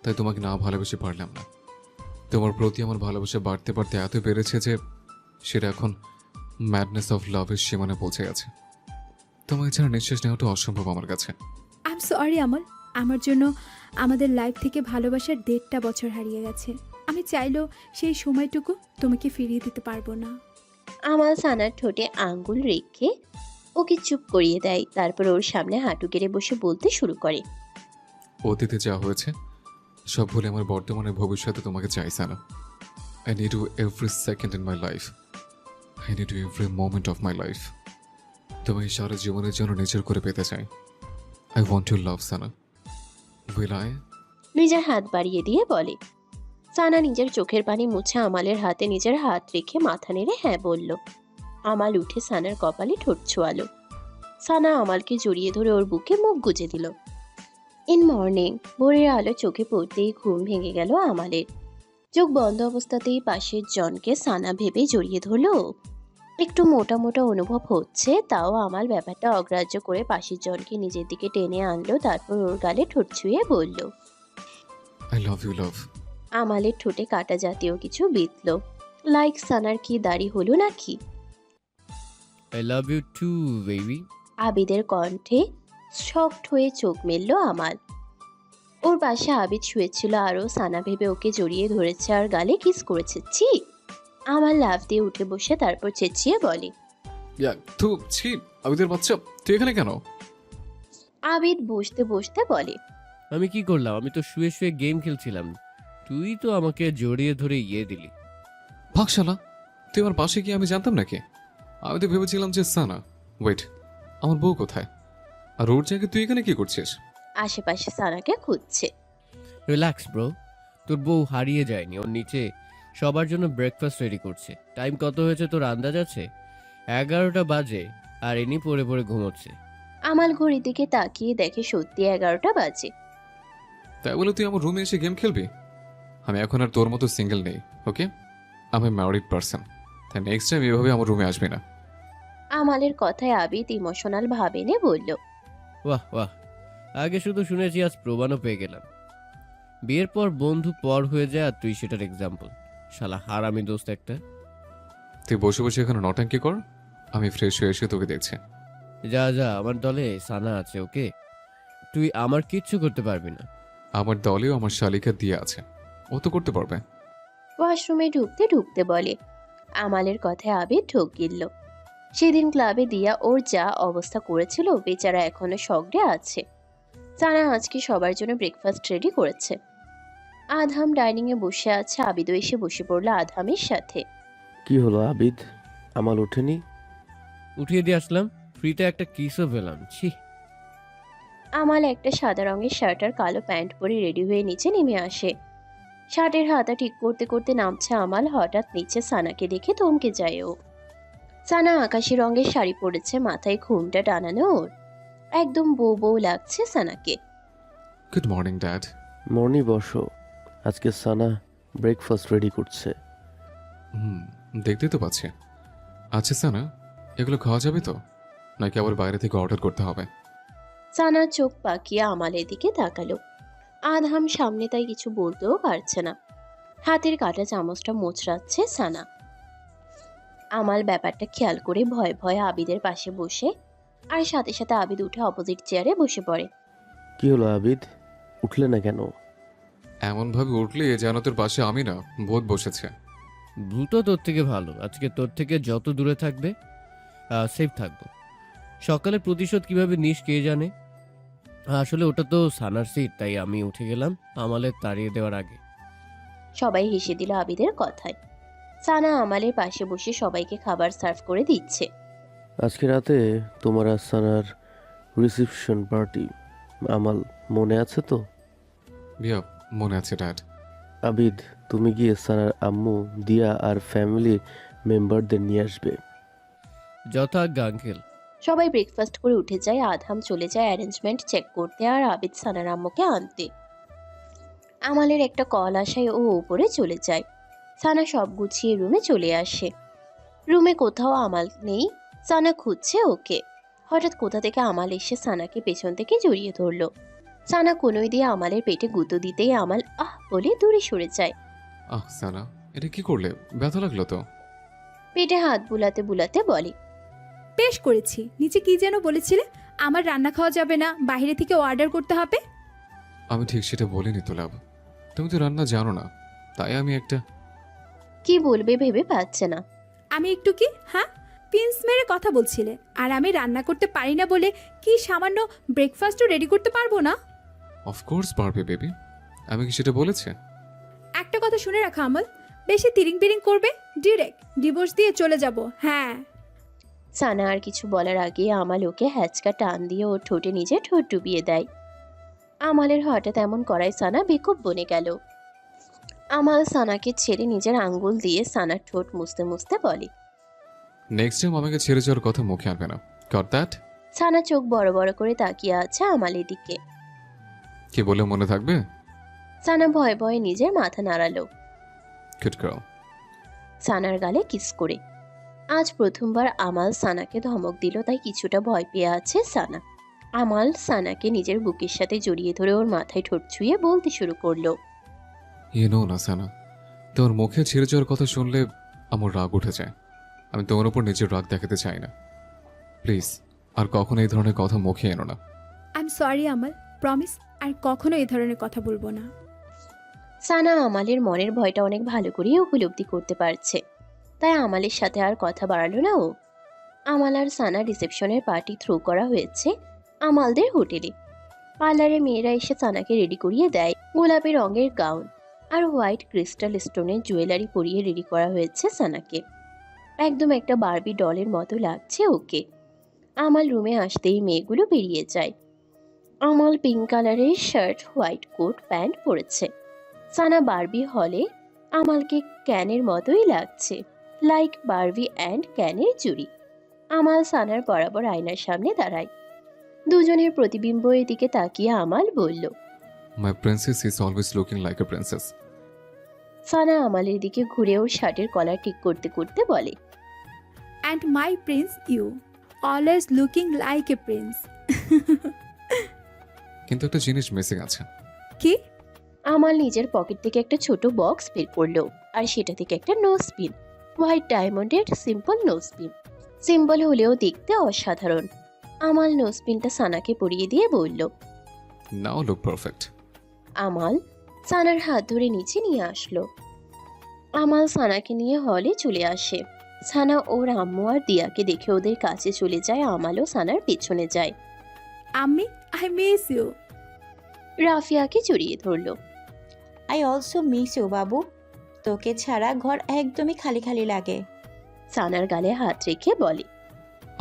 তাই তোমাকে না ভালোবেসে পারলাম না। তোমার প্রতি আমার ভালোবাসা বাড়তে বাড়তে এত বেড়েছে যে সেটা এখন ম্যাডনেস অফ লাভের সীমানা পৌঁছে গেছে। তোমাকে ছাড়া নিঃশ্বাস নেওয়াটা অসম্ভব আমার কাছে। আই এম সরি আমাল। আমার জন্য আমাদের লাইফ থেকে ভালোবাসার 1.5 বছর হারিয়ে গেছে। আমি চাইলেও সেই সময়টুকু তোমাকে ফিরিয়ে দিতে পারবো না। আমাল সানার ঠোঁটে আঙ্গুল রেখে ওকে চুপ করিয়ে দেয়। তারপর ওর সামনে হাঁটু গেড়ে বসে বলতে শুরু করে। অতীতে যা হয়েছে সব ভুলে আমার বর্তমানে ভবিষ্যতে তোমাকে চাই Sana. I need you every second in my life. I need you every moment of my life. তোমাকে সারা জীবনের জন্য নিজের করে পেতে চাই। I want you love Sana. Will I? নিজের হাত বাড়িয়ে দিয়ে বলে। সানা নিজের চোখের পানি মুছে আমালের হাতে নিজের হাত রেখে মাথা নেড়ে হ্যাঁ বলল। আমাল উঠে সানার কপালে ঠোঁট ছোঁয়ালো। সানা আমালকে জড়িয়ে ধরে ওর বুকে মুখ গুজে দিল। ইন মর্নিং, ভোরের আলো চোখে পড়তেই ঘুম ভেঙে গেল আমালের। চোখ বন্ধ অবস্থাতেই পাশের জনকে সানা ভেবে জড়িয়ে ধরল। একটু মোটা মোটা অনুভব হচ্ছে, তাও আমাল ব্যাপারটা অগ্রাহ্য করে পাশের জনকে নিজের দিকে টেনে আনলো। তারপর ওর গালে ঠোঁট ছুঁয়ে বলল। I love you love. আমালের ঠোঁটে কাটা জাতীয় কিছু বিঁধল। লাইক সানার কি দাড়ি হলো নাকি? I love you too baby. আবিদের কণ্ঠে শক্ট হয়ে চোখ মেলল আমাল। ওর পাশে আবিদ শুয়েছিল, আরও সানা ভেবে ওকে জড়িয়ে ধরেছে আর গালে কিস করেছে। ছি! আমার লাফ দিয়ে উঠে বসে তারপর চেঁচিয়ে বলে। তো ছি, আবিদের বাচ্চা, তুই এখানে কেন? আবিদ বসতে বসতে বলে। আমি কি করলাম? আমি তো শুয়ে শুয়ে গেম খেলছিলাম, তুই তো আমাকে জড়িয়ে ধরে দিলি। ভাগ শালা, তুই আমার পাশে কি আমি জানতাম নাকি? আমি তো ভেবেছিলাম যে সানা। ওয়েট, আমার বউ কোথায়? আর ওর জায়গায় তুই এখানে কি করছিস? আশেপাশে সানাকে খুঁজছে। রিল্যাক্স ব্রো, তোর বউ হারিয়ে যায়নি, ওর নিচে সবার জন্য ব্রেকফাস্ট রেডি করছে। টাইম কত হয়েছে তোর আন্দাজ আছে? 11টা বাজে, আর এনি পড়ে পড়ে ঘুমোচ্ছে। আমাল ঘড়ির দিকে তাকিয়ে দেখে সত্যি 11টা বাজে। তাই বলে তুই আমার রুমে এসে গেম খেলবি? আমি এখন আর তোর মতো সিঙ্গেল নেই, ওকে? আমি ম্যারিড পারসন, তাই নেক্সট টাইম এভাবে আমার রুমে আসবি না। আমালের কথায় আবিদ ইমোশনাল ভাবে নে বলল। বাহ বাহ, আগে শুধু শুনেছি, আজ প্রমাণও পেয়ে গেলাম। বিয়ের পর বন্ধু পর হয়ে যায়, আর তুই সেটার এক্সাম্পল। শালা হারামি দোস্ত একটা। তুই বসে বসে এখানে নটাঙ্কি কর, আমি ফ্রেশ হয়ে এসে তোকে দেখছি। যা যা, আমার দলে সানা আছে, ওকে? তুই আমার কিচ্ছু করতে পারবি না। আমার দলেও আমার শালিকা দিয়ে আছে, ও তো করতে পারবে। ওয়াশরুমে ঢুকতে ঢুকতে বলে। আমালের কথায় আবিদ ঢোক গিলল। সেদিন ক্লাবে দিয়া ওর যা অবস্থা করেছিল, বেচারা এখনো শকডে আছে। সানা আজকে সবার জন্য ব্রেকফাস্ট রেডি করেছে। আধাম ডাইনিং এ বসে আছে, আবিদও এসে বসে পড়লো আধামের সাথে। কি হলো আবিদ, আমাল ওঠেনি? উঠিয়ে দিয়ে আসলাম, ফ্রিতে একটা কিসও পেলাম। ছি! আমাল একটা সাদা রঙের শার্ট আর কালো প্যান্ট পরে রেডি হয়ে নিচে নেমে আসে। শার্টের হাতা ঠিক করতে করতে নামছে আমাল, হঠাৎ নিচে সানাকে দেখে থমকে যায় ও। সানা আকাশি রঙের শাড়ি পরেছে, মাথায় ঘুমটা টানানো ওর। একদম বউ বউ লাগছে সানাকে। Good morning dad. মর্নি বসো, আজকে সানা ব্রেকফাস্ট রেডি করছে। দেখতে তো পাচ্ছি। আচ্ছা সানা, এগুলো খাওয়া যাবে তো, নাকি আবার বাইরে থেকে অর্ডার করতে হবে? সানা চোখ পাকিয়ে আমালের দিকে তাকালো। আধাম সামনে, তাই কিছু বলতেও পারছে না। হাতের কাটা চামচটা মোচড়াচ্ছে সানা। আমাল ব্যাপারটা খেয়াল করে ভয়ে ভয়ে আবিদের পাশে বসে, আর সাথে সাথে আবিদ উঠে অপোজিট চেয়ারে বসে পড়ে। কি হলো আবিদ, উঠলে না কেন? এমনভাবে উঠলে যেন তোর পাশে আমি না, ভূত বসেছে। ভূত তোর থেকে ভালো, আজকে তোর থেকে যত দূরে থাকবে সেফ থাকবো। সকালে প্রতিশোধ কিভাবে নিস কে জানে। আসলে ওটা তো সানার সিট, তাই আমি উঠে গেলাম আমালের তাড়িয়ে দেওয়ার আগে। সবাই হেসে দিল আবিদের কথায়। সানা আমালের পাশে বসে সবাইকে খাবার সার্ভ করে দিচ্ছে। আজকে রাতে তোমার আর সানার রিসেপশন পার্টি, আমাল মনে আছে তো? বিয়া, মনে আছে ড্যাড। আবিদ, তুমি গিয়ে সানার আম্মু, দিয়া আর ফ্যামিলির মেম্বারদের নিয়ে আসবে। যথাজ্ঞা আঙ্কেল। সবাই ব্রেকফাস্ট করে উঠে যায়। আধাম চলে যায় অ্যারেঞ্জমেন্ট চেক করতে, আর আবিদ সানার আম্মুকে আনতে। আমালের একটা কল আসায় ও উপরে চলে যায়। সানা সব গুছিয়ে রুমে চলে আসে। রুমে কোথাও আমাল নেই। সানা খুঁজছে ওকে। হঠাৎ কোথা থেকে আমাল এসে সানাকে পেছন থেকে জড়িয়ে ধরলো। সানা কোনোই দিয়ে আমালের পেটে গুঁতো দিতেই আমাল আহ বলে দূরে সরে যায়। আহ সানা, এটা কি করলে? ব্যথা লাগলো তো? পেটে হাত বুলাতে বুলাতে বলে। বেশ করেছি। নিচে কি যেন বলেছিলে? আমার রান্না খাওয়া যাবে না, বাইরে থেকে অর্ডার করতে হবে। আমি ঠিক সেটা বলিনি তো লাভ, তুমি তো রান্না জানো না, তাই আমি একটা। কি বলবে ভেবে পাচ্ছে না। আমি একটু কি, হ্যাঁ, পিন্স মেরে কথা বলছিলে, আর আমি রান্না করতে পারি না বলে কি সামান্য ব্রেকফাস্টও রেডি করতে পারবো না? অফকোর্স পারবে বেবি, আমি কি সেটা বলেছে? একটা কথা শুনে রাখা আমল, বেশি তিরিং বিরিং করবে ডিরেক্ট ডিভোর্স দিয়ে চলে যাব। হ্যাঁ। সানা আর কিছু বলার আগে আমাল ওকে হ্যাচকা টান দিয়ে ওর ঠোঁটে নিজে ঠোঁট ডুবিয়ে দেয়। আমালের হঠাৎ এমন করায় সানা বেকুব বনে গেল। আমাল সানাকে ছেড়ে নিজের আঙ্গুল দিয়ে সানার ঠোঁট মুছতে মুছতে বলে। নেক্সট টাইম আমাকে ছেড়ে যাওয়ার কথা মুখে আনবে না। Goat that? সানা চোখ বড় বড় করে তাকিয়ে আছে আমালের দিকে। কি বলে মনে থাকবে? সানা ভয়ে ভয়ে নিজের মাথা নাড়ালো গুড গার্ল। সানার গালে কিস করে। আজ প্রথমবার আমাল সানাকে ধমক দিল, তাই কিছুটা ভয় পেয়ে আছে সানা। আমাল সানাকে নিজের বুকের সাথে জড়িয়ে ধরে ওর মাথায় ঠোঁট ছুঁয়ে বলতে শুরু করলো, না সানা, তোমার মুখে ছেড়ে যাওয়ার কথা শুনলে আমার রাগ উঠে যায়। আমি তোমার উপর নিজের রাগ দেখাতে চাই না। প্লিজ আর কখনো এই ধরনের কথা মুখে এনো না। I am sorry Amal, promise আর কখনো এই ধরনের কথা বলবো না। সানা আমালের মনের ভয়টা অনেক ভালো করেই উপলব্ধি করতে পারছে, তাই আমালের সাথে আর কথা বাড়ালো না ও। আমাল আর সানা রিসেপশনের পার্টি থ্রো করা হয়েছে আমালদের হোটেলে। পার্লারে মেয়েরা এসে সানাকে রেডি করিয়ে দেয়। গোলাপি রঙের গাউন আর হোয়াইট ক্রিস্টাল স্টোনের জুয়েলারি পরিয়ে রেডি করা হয়েছে সানাকে। একদম একটা বারবি ডলের মতো লাগছে ওকে। আমাল রুমে আসতেই মেয়েগুলো বেরিয়ে যায়। আমাল পিঙ্ক কালারের শার্ট, হোয়াইট কোট, প্যান্ট পরেছে। সানা বারবি হলে আমালকে ক্যানের মতোই লাগছে, লাইক বারবি অ্যান্ড ক্যানের জুড়ি। আমাল সানার বরাবর আয়নার সামনে দাঁড়ায়। দুজনের প্রতিবিম্ব দিকে তাকিয়ে আমাল বলল, my princess is always looking like a princess. Sana আমালের দিকে ঘুরে ওর শার্টের কলার ঠিক করতে করতে বলে, and my prince you always looking like a prince. কিন্তু একটা জিনিস মিসিং আছে। কি? আমাল নিজের পকেট থেকে একটা ছোট বক্স বের করলো, আর সেটা থেকে একটা নোজ পিন, হোয়াইট ডায়মন্ডের সিম্পল নোজ পিন। সিম্পল হলেও দেখতে অসাধারণ। আমাল নোজ পিনটা সানাকে পরিয়ে দিয়ে বলল, নাও লুক পারফেক্ট। আমাল সানার হাত ধরে নিচে নিয়ে আসলো। আমাল সানাকে নিয়ে হলে চলে আসে। সানা ওর আম্মু আর দিয়াকে দেখে ওদের কাছে চলে যায়। আমালও সানার পেছনে যায়। আম্মি, আই মিস ইউ। রাফিয়াকে জড়িয়ে ধরলো। আই অলসো মিস ইউ বাবু। তোকে ছাড়া ঘর একদমই খালি খালি লাগে। সানার গালে হাত রেখে বলে,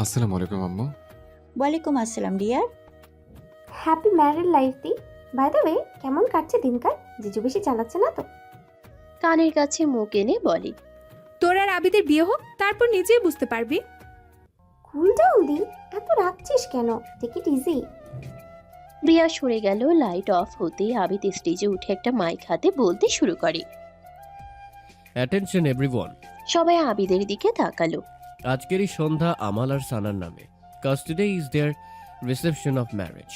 আসসালামু আলাইকুম আম্মু। ওয়ালাইকুম আসসালাম ডিয়ার। হ্যাপি ম্যারিড লাইফ দি। বাই দ্য ওয়ে, কেমন কাটছে দিনকাল? জিজু বেশি চালাচ্ছে না তো? কানের কাছে মুখ এনে বলে, তোর আর আবিদের বিয়ে হোক, তারপর নিজেই বুঝতে পারবি। কুল ডাউন দি, এত রাখছিস কেন? Take it easy. রিয়া সরে গেল। লাইট অফ হতেই আবিদ স্টেজে উঠে একটা মাইক হাতে বলতে শুরু করে। Attention everyone. সবাই আবিদের দিকে তাকালো। আজকের এই সন্ধ্যা আমাল আর সানার নামে, cause today is their reception of marriage.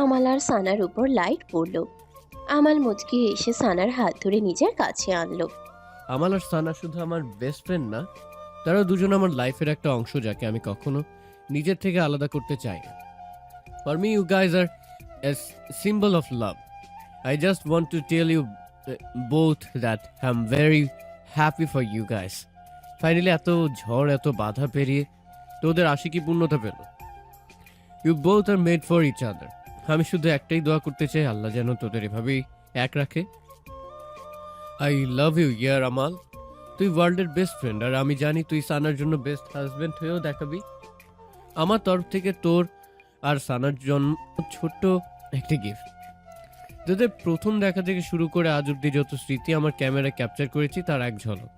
Amal আর সানার উপর লাইট পড়লো। আমাল মুচকি এসে সানার হাত ধরে নিজের কাছে আনলো। আমাল আর সানা শুধু আমার বেস্ট ফ্রেন্ড না, তারা দুজন আমার লাইফের একটা অংশ, যাকে আমি কখনো নিজের থেকে আলাদা করতে চাই না। For me you guys are a symbol of love. I just want to tell you both that I am very happy for you guys. Finally এত ঝড়, এত বাধা পেরিয়ে তোদের আশিকি পূর্ণতা পেল। You both are made for each other. আমি শুধু একটাই দোয়া করতে চাই, আল্লাহ যেন তোদের এভাবেই এক রাখে। আই লাভ ইউ ইয়ার আমাল। তুই ওয়ার্ল্ডের বেস্ট ফ্রেন্ড, আর আমি জানি তুই সানার জন্য বেস্ট হাজবেন্ড হয়েও দেখাবি। আমার তরফ থেকে তোর আর সানার জন্য ছোট্ট একটা গিফট। তোদের প্রথম দেখা থেকে শুরু করে আজ অব্দি যত স্মৃতি আমার ক্যামেরা ক্যাপচার করেছি, তার এক ঝলক।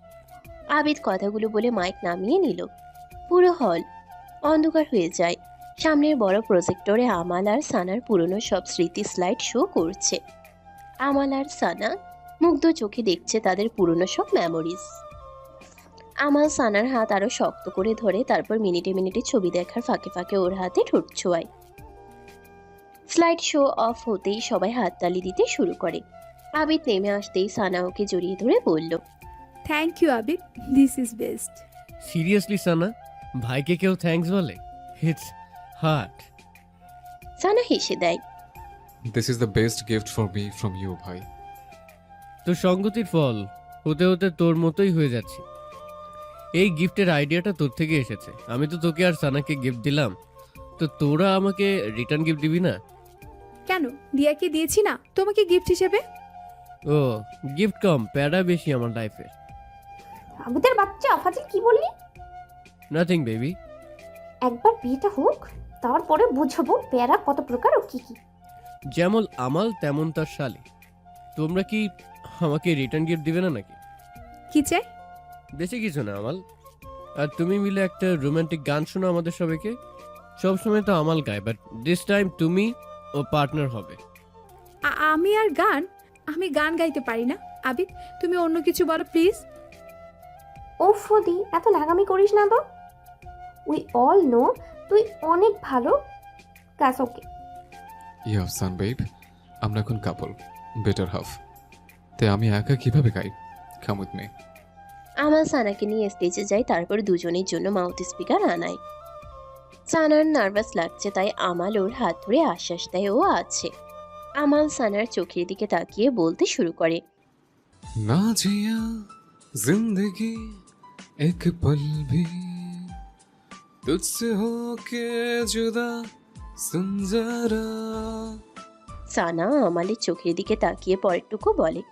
আবিদ কথাগুলো বলে মাইক নামিয়ে নিল। পুরো হল অন্ধকার হয়ে যায়। সামনের বড় প্রজেক্টরে আমাল আর সানার পুরনো সব স্মৃতি স্লাইড শো করছে। আমাল আর সানা মুগ্ধ চোখে দেখছে তাদের পুরনো সব মেমোরিজ। আমাল সানার হাত আরো শক্ত করে ধরে, তারপর মিনিটে মিনিটে ছবি দেখার ফাঁকে ফাঁকে ওর হাতে ঠোঁট ছোঁয়ায়। স্লাইড শো অফ হতেই সবাই হাততালি দিতে শুরু করে। আবিদ নেমে আসতেই সানা ওকে জড়িয়ে ধরে বলল, thank you Abid, this is best. Seriously Sana, ভাইকে কেউ থ্যাঙ্কস বলে? It's hurt. সানা হেসে দেয়। This is the best gift for me from you ভাই। তোর সঙ্গতির ফল হতে হতে তোর মতোই হয়ে যাচ্ছে। এই গিফটের আইডিয়াটা তোর থেকে এসেছে। আমি তো তোকে আর সানাকে গিফট দিলাম, তো তোরা আমাকে রিটার্ন গিফট দিবি না? কেন, দিয়াকে দিয়েছি না তোমাকে গিফট হিসেবে? ও, গিফট কম, প্যারা বেশি আমার লাইফে। আবিদের বাচ্চা ফাজিল, কি বললি? Nothing baby. একবার বিয়েটা হোক, তারপরে বুঝবো প্যারা কত প্রকার ও কি কি। যেমন আমাল তেমন তার শালি। তোমরা কি আমাকে রিটার্ন গিফট দিবে না নাকি? কি চাই? বেশি কিছু না আমাল, আর তুমি মিলে একটা রোমান্টিক গান শোনো আমাদের সবাইকে। সবসময় তো আমাল গায়, বাট দিস টাইম তুমি ও পার্টনার হবে। আমি আর গান? আমি গান গাইতে পারি না। আবিদ, তুমি অন্য কিছু বলো প্লিজ। ও ফদি, এত লাগামি করিস না তো। উই অল নো তুই অনেক ভালো গাছ। ওকে, ইয়া সান বেব, আমরা এখন কাপল, বেটার হাফ। তাই আমি একা কিভাবে গাই? Come with me. আমাল সানাকে নিয়ে স্টেজে যায়, তারপর দুজনের জন্য মাউথ স্পিকার আনায়। সানার নার্ভাস লাগছে, তাই আমাল ওর হাত ধরে আশ্বাস দেয় ও আছে। আমাল সানার চোখের দিকে তাকিয়ে বলতে শুরু করে, ना जिया जिंदगी एक पल भी तुझसे होके जुदा सुन जरा। সানা আমালের চোখের দিকে তাকিয়ে পরেরটুকু বলে।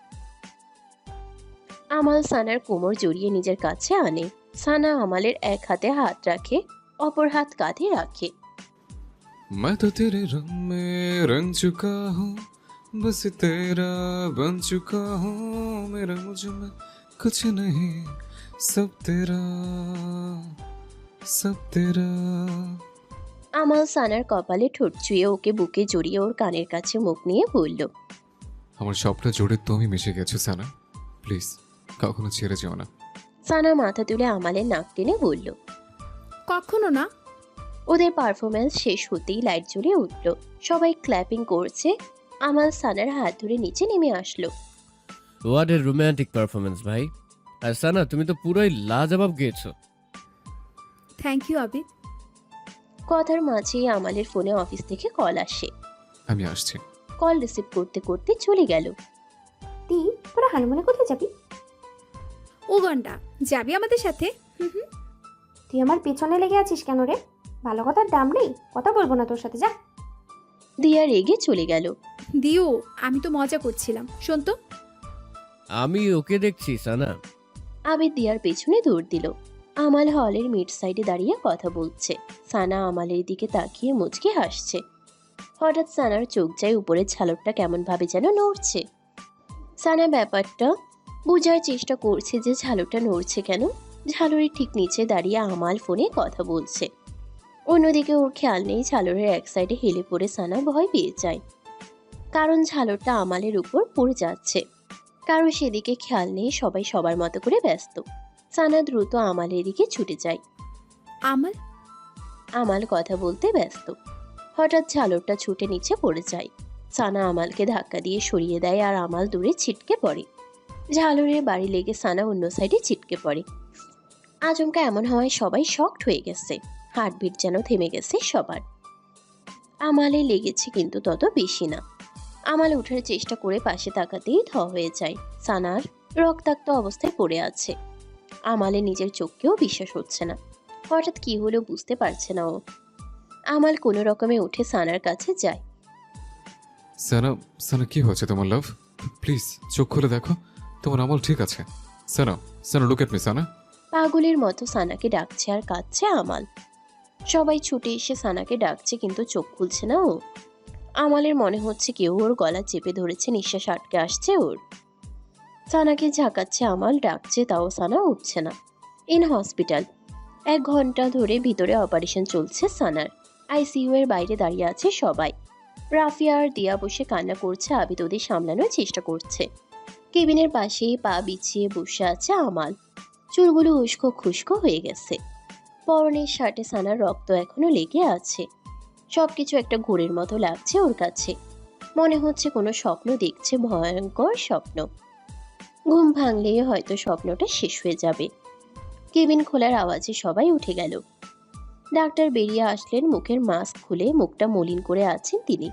আমাল সানার কোমর জড়িয়ে নিজের কাছে আনে। সানা আমালের এক হাতে হাত রাখে, অপর হাত কাঁধে রাখে। मैं तो तेरे रंग में रंग चुका हूँ, बस तेरा बन चुका हूँ। मेरा मुझ में कुछ नहीं, सब तेरा, सब तेरा। আমাল সানার কপালে ঠোঁট ছুঁয়ে ওকে বুকে জড়িয়ে ওর কানের কাছে মুখ নিয়ে বলল, আমার সবটা জোরে তুমি মিশে গেছো সানা, প্লিজ কখনো ছেড়ে যেও না। সানা মাথা তুলে আমালের নাক টেনে বলল। কখনো না। ওদের পারফরমেন্স শেষ হতেই লাইট জ্বলে উঠল, সবাই ক্ল্যাপিং করছে। আমাল সানার হাত ধরে নিচে নেমে আসলো। হোয়াট এ রোমান্টিক পারফরমেন্স ভাই। আর সানা, তুমি তো পুরোই লাজবাব গেয়েছো। Thank you Abid. কথার মাঝেই আমালের ফোনে অফিস থেকে কল আসে। আমি আসছি। কল রিসিভ করতে করতে চলে গেল। তুই তোরা হানিমুনে কোথায় যাবি? উগান্ডা যাবি আমাদের সাথে? হুম হুম। তুই আমার পেছনে লেগে আছিস কেন রে? ভালো কথার দাম নেই, কথা বলবো না তোর সাথে, যা। দিয়া রেগে চলে গেল। দিও, আমি তো মজা করছিলাম। শোন তো। আমি ওকে দেখছি সানা। আবিদ দিয়ার পেছনে দৌড় দিল। আমাল হলের মিড সাইডে দাঁড়িয়ে কথা বলছে। সানা আমালের দিকে তাকিয়ে মুচকে হাসছে। হঠাৎ সানার চোখ যায় উপরের ঝালরটা কেমন ভাবে যেন নড়ছে। সানা ব্যাপারটা বোঝার চেষ্টা করছে যে ঝালরটা নড়ছে কেন। ঝালরের ঠিক নিচে দাঁড়িয়ে আমাল ফোনে কথা বলছে। অন্যদিকে ওর খেয়াল নেই ঝালরের এক সাইডে হেলে পড়ে সানা ভয় পেয়ে যায়, কারণ ঝালরটা আমালের উপর পড়ে যাচ্ছে। কারো সেদিকে খেয়াল নেই, সবাই সবার মতো করে ব্যস্ত। সানা দ্রুত আমালের দিকে ছুটে যায়। আমাল, আমাল কথা বলতে ব্যস্ত। হঠাৎ ঝালরটা ছুটে নিচে পড়ে যায়। সানা আমালকে ধাক্কা দিয়ে সরিয়ে দেয় আর আমাল দূরে ছিটকে পড়ে। ঝালরের বাড়ি লেগে সানা অন্য সাইডে ছিটকে পড়ে। আচমকা এমন হওয়ায় সবাই শকড হয়ে গেছে। হার্টবিট যেন থেমে গেছে সবার। আমালে লেগেছে কিন্তু তত বেশি না। আমাল ওঠার চেষ্টা করে পাশে তাকাতেই থ হয়ে যায়। সানার রক্তাক্ত অবস্থায় পড়ে আছে। আমালে নিজের চোখকেও বিশ্বাস হচ্ছে না। হঠাৎ কি হলো বুঝতে পারছে না ও। আমাল কোনো রকমে উঠে সানার কাছে যায়। সানা, সানা কি হয়েছে তোমার লাভ? প্লিজ চোখ খুলে দেখো, তোমার আমল ঠিক আছে। সানা, সানা লুক এট মি সানা। পাগলের মতো সানাকে ডাকছে আর কাঁদছে আমাল। সবাই ছুটে এসে সানাকে ডাকছে কিন্তু চোখ খুলছে না ও। আমালের মনে হচ্ছে কেউ ওর গলা চেপে ধরেছে, নিঃশ্বাস আটকে আসছে ওর। সানাকে ঝাঁকাচ্ছে আমাল, ডাকছে, তাও সানা উঠছে না। ইন হসপিটাল 1 ঘন্টা ধরে ভিতরে অপারেশন চলছে সানার। আইসিইউ এর বাইরে দাঁড়িয়ে আছে সবাই। রাফিয়া আর দিয়া বসে কান্না করছে, আবিদ ওদের সামলানোর চেষ্টা করছে। কেবিনের পাশেই পা বিছিয়ে বসে আছে আমাল। চুলগুলো উস্কো খুস্কো হয়ে গেছে। পরনের শার্টে সানার রক্ত এখনো লেগে আছে। সবকিছু একটা ঘোরের মতো লাগছে ওর কাছে। মনে হচ্ছে কোনো স্বপ্ন দেখছে, ভয়ঙ্কর স্বপ্ন। ঘুম ভাঙলেই হয়তো স্বপ্নটা শেষ হয়ে যাবে। কেবিন খোলার আওয়াজে সবাই উঠে গেল। ডাক্তার বেরিয়ে আসলেন, মুখের মাস্ক খুলে মুখটা মলিন করে আছেন তিনি।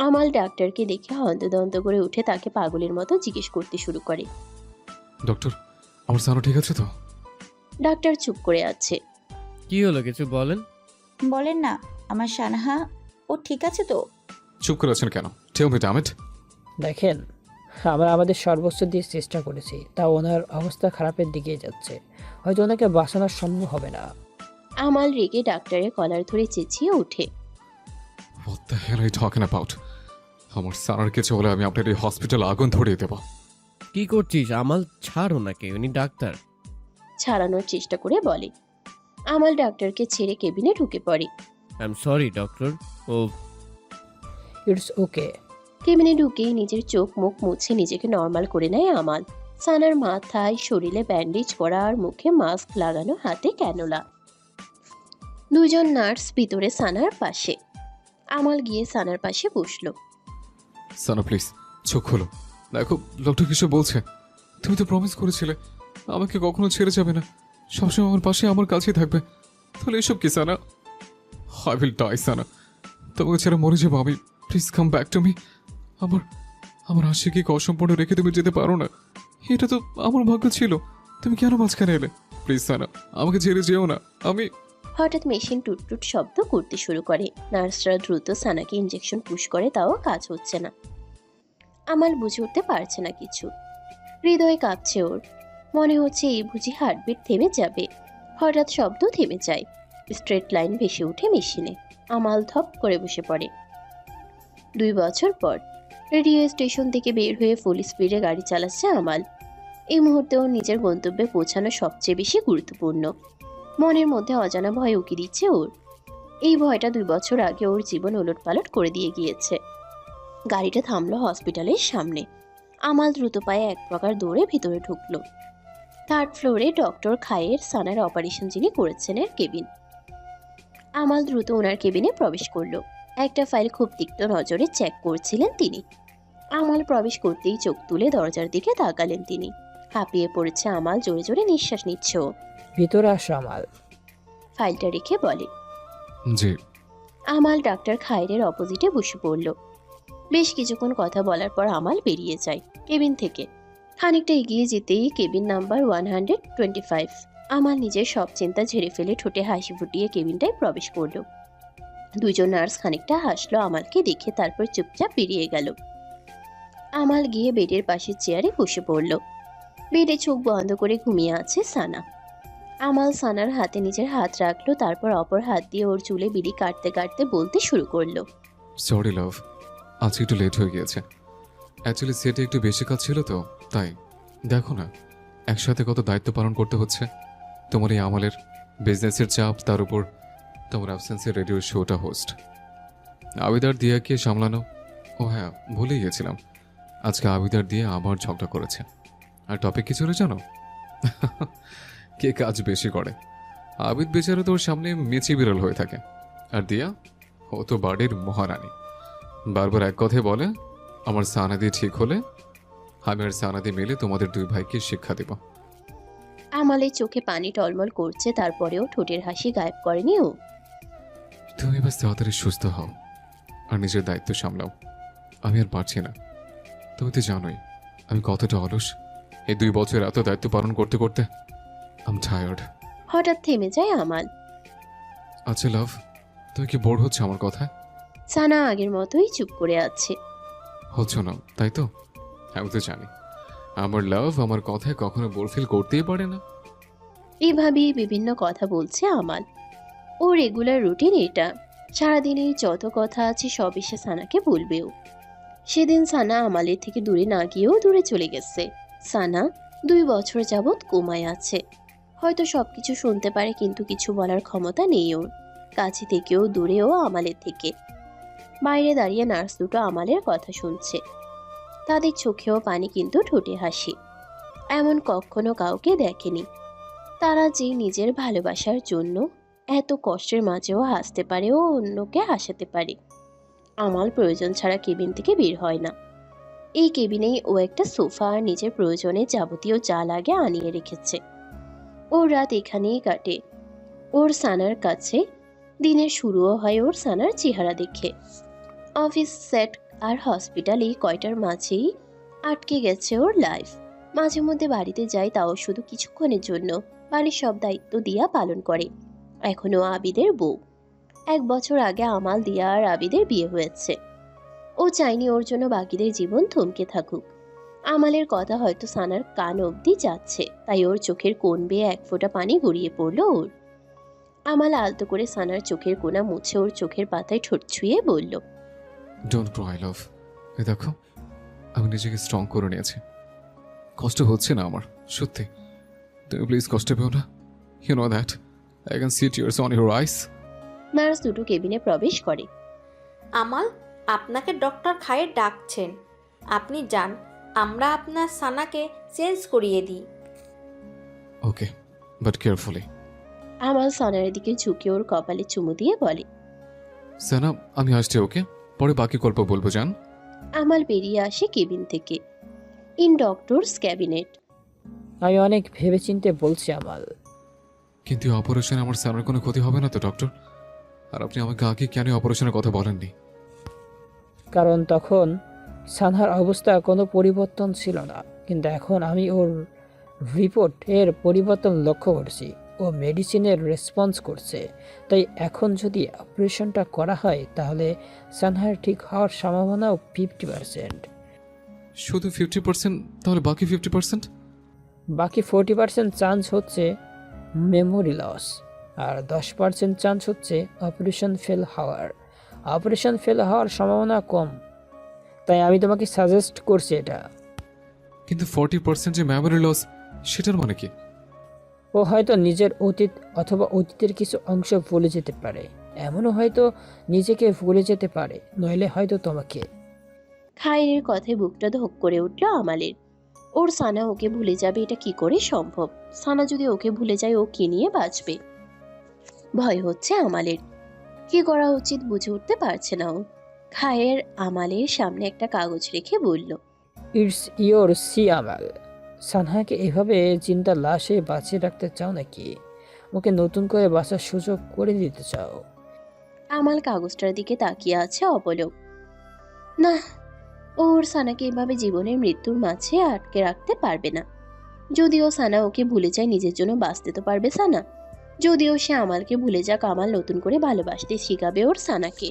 আমাল ডাক্তারকে দেখে হন্তদন্ত করে উঠে তাকে পাগলের মতো জিজ্ঞেস করতে শুরু করে। ডক্টর, আমার সানা ঠিক আছে তো? ডাক্তার চুপ করে আছে। কি হলো, কিছু বলেন। বলেন না, আমার সানহা ও ঠিক আছে তো? চুপ করে আছেন কেন? Tell me damn it. দেখেন, আমরা আমাদের সর্বোচ্চ দিয়ে চেষ্টা করেছি, তা ওনার অবস্থা খারাপের দিকে যাচ্ছে। হয়তো ওনাকে বাঁচানো সম্ভব হবে না। আমাল রেগে ডাক্তারের কলার ধরে চেঁচিয়ে ওঠে। What the hell are you talking about? আমার সানার কিছু হলে আমি আপনার এই হসপিটাল আগুন ধরিয়ে দেব। কি করছিস আমাল? ছাড় ওনাকে, উনি ডাক্তার। ছাড়ানোর চেষ্টা করে বলে। আমাল ডাক্তারকে ছেড়ে কেবিনে ঢুকে পড়ে। I am sorry doctor. Oh it's okay. কেবিনে ঢুকেই নিজের চোখ মুখ মুছে নিজেকে নর্মাল করে নেয় আমাল। সানার মাথায় শরীরে ব্যান্ডেজ করা আর মুখে মাস্ক লাগানো, হাতে ক্যানোলা। দুজন নার্স ভিতরে সানার পাশে। আমাল গিয়ে সানার পাশে বসলো। সানা প্লিজ চোখ খোলো, দেখো ডক্টর কিছু বলছে। তুমি তো প্রমিস করেছিলে আমাকে কখনো ছেড়ে যাবে না, সবসময় আমার পাশে আমার কাছেই থাকবে। তাহলে এসব কি Sana? I will die Sana, তোমাকে ছেড়ে মরে যাবো আমি। Please come back to me. আমার আমার আশিকে অসম্পূর্ণ রেখে তুমি যেতে পারো না। এটা তো আমার ভাগ্য ছিল, তুমি কেন মাঝখানে এলে? প্লিজ সানা, আমাকে ছেড়ে যেও না। আমি হঠাৎ মেশিন টুটটুট শব্দ করতে শুরু করে। নার্সরা দ্রুত সানাকে ইঞ্জেকশন পুশ করে, তাও কাজ হচ্ছে না। আমাল বুঝে উঠতে পারছে না কিছু। হৃদয় কাঁপছে ওর, মনে হচ্ছে এই বুঝি হার্টবিট থেমে যাবে। হঠাৎ শব্দ থেমে যায়, স্ট্রেট লাইন ভেসে ওঠে মেশিনে। আমাল ধপ করে বসে পড়ে। 2 বছর পর রেডিও স্টেশন থেকে বের হয়ে ফুল স্পিডে গাড়ি চালাচ্ছে আমাল। এই মুহূর্তে ওর নিজের গন্তব্যে পৌঁছানো সবচেয়ে বেশি গুরুত্বপূর্ণ। মনের মধ্যে অজানা ভয় উকি দিচ্ছে ওর। এই ভয়টা 2 বছর আগে ওর জীবন ওলটপালট করে দিয়ে গিয়েছে। গাড়িটা থামলো হসপিটালের সামনে। আমাল দ্রুত পায়ে এক প্রকার দৌড়ে ভিতরে ঢুকলো। 3rd ফ্লোরে ডক্টর খায়ের সানার অপারেশন যিনি করেছেন এর কেবিন। আমাল দ্রুত ওনার কেবিনে প্রবেশ করলো। একটা ফাইল খুব তীক্ষ্ণ নজরে চেক করছিলেন তিনি। আমাল প্রবেশ করতেই চোখ তুলে দরজার দিকে তাকালেন তিনি। হাঁপিয়ে পড়েছে আমাল, জোরে জোরে নিঃশ্বাস নিচ্ছে ও। ভিতরে আসো আমাল। ফাইলটা রেখে বলে। জি। আমাল ডাক্তার খায়ের অপোজিটে বসে পড়ল। বেশ কিছুক্ষণ কথা বলার পর আমাল বেরিয়ে যায় কেবিন থেকে। খানিকটা এগিয়ে যেতেই কেবিন নাম্বার 125। আমাল নিজের সব চিন্তা ঝেড়ে ফেলে ঠোঁটে হাসি ফুটিয়ে কেবিনটায় প্রবেশ করল। 2 জন নার্স খানিকটা হাসলো আমালকে দেখে, তারপর চুপচাপ বেরিয়ে গেল। আমাল গিয়ে বেডের পাশের চেয়ারে বসে পড়ল। বেডে চোখ বন্ধ করে ঘুমিয়ে আছে সানা। আমাল সানার হাতে নিজের হাত রাখলো, তারপর অপর হাত দিয়ে ওর চুলে বিড়ি কাটতে কাটতে বলতে শুরু করলো। সরি লাভ, আজকে একটু লেট হয়ে গিয়েছে। অ্যাকচুয়ালি সেটে একটু বেশি কাজ ছিল তো, তাই। দেখো না একসাথে কত দায়িত্ব পালন করতে হচ্ছে। তোমার এই আমালের বিজনেসের চাপ, তার উপর তোমার অ্যাবসেন্সের রেডিও শোটা হোস্ট। আবিদার দিয়াকে সামলানো। ও হ্যাঁ, ভুলেই গেছিলাম, আজকে আবিদার দিয়ে আবার ঝগড়া করেছে। আর টপিক কি ছিল জানো? কে কাজ বেশি করে। আবিদ বেচারা তোর সামনে মেচি বিড়াল হয়ে থাকে, আর দিয়া ও তো বাড়ির মহারানী। বারবার এক কথাই বলে, আমার সানাদি ঠিক হলে আমি আর সানাদি মিলে তোমাদের 2 ভাইকে শিক্ষা দেব। আমালের চোখে পানি টলমল করছে, তারপরেও ঠোঁটের হাসি গায়েব করেনি ও। তুমি বাস তাড়াতাড়ি সুস্থ হও আর নিজের দায়িত্ব সামলাও। আমি আর পারছি না, তুমি তো জানোই আমি কতটা অলস। এই 2 বছর এত দায়িত্ব পালন করতে করতে আম টায়ার্ড। হঠাৎ থেমে যায় আমাল। আচ্ছা লাভ, তুমি কি বোর হচ্ছে আমার কথা? সানা আগের মতোই চুপ করে আছে। হচ্ছ না তাই তো? আমি তো জানি আমার লাভ আমার কথায় কখনো বোর ফিল করতেই পারে না। এভাবেই বিভিন্ন কথা বলছে আমাল। ও রেগুলার রুটিন এটা। সারাদিনে যত কথা আছে সব এসে সানাকে বলবেও। সেদিন সানা আমালের থেকে দূরে না গিয়েও দূরে চলে গেছে। সানা 2 বছর যাবৎ কোমায় আছে। হয়তো সবকিছু শুনতে পারে, কিন্তু কিছু বলার ক্ষমতা নেই ওর। কাছে থেকেও দূরেও আমালের থেকে। বাইরে দাঁড়িয়ে নার্স দুটো আমালের কথা শুনছে। তাদের চোখেও পানি, কিন্তু ঠোঁটে হাসি। এমন কখনো কাউকে দেখেনি। তারা যে নিজের ভালোবাসার জন্য এত কষ্টের মাঝেও হাসতে পারে ও অন্যকে হাসাতে পারে। আমাল প্রয়োজন ছাড়া কেবিন থেকে বের হয় না। এই কেবিনেই ও একটা সোফা আর নিজের প্রয়োজনে যাবতীয় যা লাগে আনিয়ে রেখেছে। ওর রাত এখানেই কাটে। ওর সানার কাছে দিনের শুরুও হয় ওর সানার চেহারা দেখে। অফিস, সেট আর হসপিটালে কয়টার মাঝেই আটকে গেছে ওর লাইফ। মাঝে মধ্যে বাড়িতে যায়, তাও শুধু কিছুক্ষণের জন্য। বাড়ির সব দায়িত্ব দিয়া পালন করে। এখনো আবিদের বউ। 1 বছর আগে আমাল, দিয়া আর আবিদের বিয়ে হয়েছে। ও চায়নি ওর জন্য বাকিদের জীবন থমকে থাকুক। আমালের কথা হয়তো সানার কান অবধি যাচ্ছে, তাই ওর চোখের কোণ বেয়ে 1 ফোঁটা পানি গড়িয়ে পড়ল ওর। আমাল আলতো করে সানার চোখের কোণা মুছে ওর চোখের পাতায় ঠোঁট ছুঁয়ে বলল, ডোন্ট ক্রাই লাভ। এই দেখো আমি নিজেকে স্ট্রং করে নিয়েছি। কষ্ট হচ্ছে না আমার, সত্যি। তুমি প্লিজ কষ্ট পেও না। You know that I can see tears on your eyes. Nurse দুটো কেবিনে প্রবেশ করে। আমাল, আপনাকে ডক্টর খায়ের ডাকছেন। আপনি যান, আমরা আপনার সানাকে চেঞ্জ করিয়ে দিই। Okay, but carefully. আমাল সানার দিকে ঝুঁকে ওর কপালে চুমু দিয়ে বলে। সানা, আমি আসছি, ওকে? পরে বাকি গল্প বলবো, জান। আমাল বেরিয়ে আসে কেবিন থেকে। In doctors cabinet. আমি অনেক ভেবেচিন্তে বলছি আমাল। কিন্তু অপারেশনে আমার সানার কোনো ক্ষতি হবে না তো ডক্টর? আর আপনি আমাকে আগে কেন অপারেশনের কথা বলেননি? কারণ তখন সানহার অবস্থা কোনো পরিবর্তন ছিল না, কিন্তু এখন আমি ওর রিপোর্ট এর পরিবর্তন লক্ষ্য করছি। ও মেডিসিনের রেসপন্স করছে, তাই এখন যদি অপারেশনটা করা হয় তাহলে সানহার ঠিক হওয়ার সম্ভাবনাও 50%। শুধু 50%? তাহলে বাকি 50%? বাকি 40% চান্স হচ্ছে মেমোরি লস, আর 10% চান্স হচ্ছে অপারেশন ফেল হওয়ার। অপারেশন ফেল হওয়ার সম্ভাবনা কম, তাই আমি তোমাকে সাজেস্ট করছি এটা। কিন্তু 40% যে মেমোরি লস, সেটার মানে কি? ও হয়তো নিজের অতীত অথবা অতীতের কিছু অংশ ভুলে যেতে পারে। এমনও হয়তো নিজেকে ভুলে যেতে পারে, নইলে হয়তো তোমাকে। খায়ের কথায় বুকটা ধক করে উঠল আমালের। ওর সানা ওকে ভুলে যাবে, এটা কি করে সম্ভব? সানা যদি ওকে ভুলে যায়, ও কি নিয়ে বাঁচবে? ভয় হচ্ছে আমালের। কি করা উচিত বুঝে উঠতে পারছে না ও। খায়ের আমালের সামনে একটা কাগজ রেখে বলল, ইটস ইয়োর সি আমাল। সানহাকে এভাবে চিন্তা লাশে বাঁচিয়ে রাখতে চাও নাকি ওকে নতুন করে বাঁচার সুযোগ করে দিতে চাও? আমাল কাগজটার দিকে তাকিয়ে আছে অপলক। না, ওর সানাকে এভাবে জীবনের মৃত্যুর মাঝে আটকে রাখতে পারবে না। যদিও সানা ওকে ভুলে যায়, নিজের জন্য বাঁচতে তো পারবে সানা। যদিও সে আমালকে ভুলে যাক, আমাল নতুন করে ভালোবাসতে শিখাবে ওর সানাকে,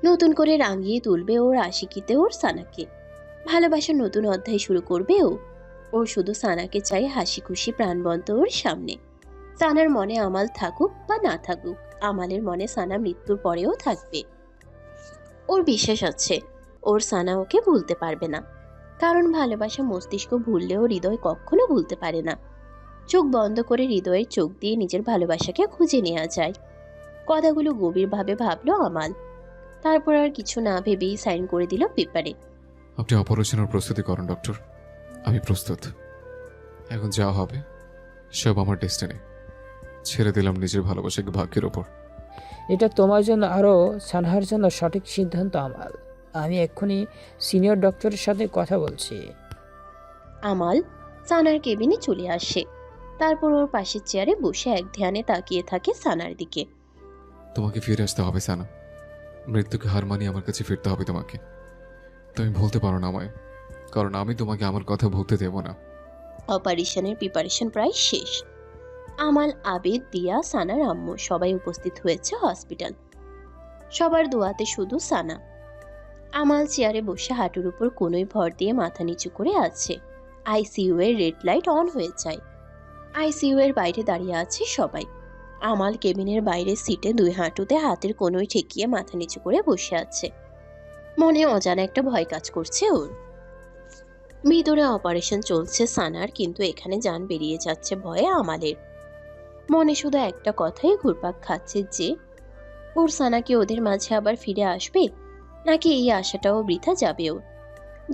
নতুন করে রাঙিয়ে তুলবে ওর আশিকিতে ওর সানাকে। ভালোবাসার নতুন অধ্যায় শুরু করবে ও। ওর শুধু সানাকে চাই হাসি খুশি প্রাণবন্ত ওর সামনে। সানার মনে আমাল থাকুক বা না থাকুক, আমালের মনে সানা মৃত্যুর পরেও থাকবে। ওর বিশ্বাস আছে ওর সানা ওকে ভুলতে পারবে না, কারণ ভালোবাসা মস্তিষ্ক ভুললেও হৃদয় কখনো ভুলতে পারে না। চোখ বন্ধ করে হৃদয়ের চোখ দিয়ে নিজের ভালোবাসাকে খুঁজে নেওয়া যায়। কথাগুলো গভীরভাবে ভাবলো আমাল। তারপর আর কিছু না ভেবেই সাইন করে দিল পেপারে। আপনি অপারেশনের প্রস্তুতি করেন ডক্টর, আমি প্রস্তুত। এখন যা হবে সব আমার ডেস্টিনি। ছেড়ে দিলাম নিজের ভালোবাসাকে ভাগ্যের ওপর। এটা তোমার জন্য আরও সানহার জন্য সঠিক সিদ্ধান্ত আমাল। আমি এক্ষুনি সিনিয়র ডক্টরের সাথে কথা বলছি। আমাল সানার কেবিনে চলে আসে। তারপর ওর পাশের চেয়ারে বসে এক ধ্যানে তাকিয়ে থাকে সানার দিকে। তোমাকে ফিরে আসতে হবে সানা, মৃত্যুকে হার মানিয়ে আমার কাছে ফিরতে হবে তোমাকে। তুমি ভুলতে পারো না আমায়, কারণ আমি তোমাকে আমার কথা ভুলতে দেব না। অপারেশনের প্রিপারেশন প্রায় শেষ। আমাল, আবিদ, দিয়া, সানার আম্মু সবাই উপস্থিত হয়েছে হসপিটাল। সবার দোয়াতে শুধু সানা। আমাল চেয়ারে বসে হাঁটুর উপর কোনোই ভর দিয়ে মাথা নিচু করে আছে। আইসিইউ এর রেড লাইট অন হয়ে যায়। আইসিইউ এর বাইরে দাঁড়িয়ে আছে সবাই। আমাল কেবিনের বাইরে সিটে দুই হাঁটুতে হাতের কোনোই ঠেকিয়ে মাথা নিচু করে বসে আছে। মনে অজানা একটা ভয় কাজ করছে ওর। ভিতরে অপারেশন চলছে সানার, কিন্তু এখানে জান বেরিয়ে যাচ্ছে ভয়ে আমালের। মনে শুধু একটা কথাই ঘুরপাক খাচ্ছে যে ওর সানা কি ওদের মাঝে আবার ফিরে আসবে, নাকি এই আশাটাও বৃথা যাবে ওর?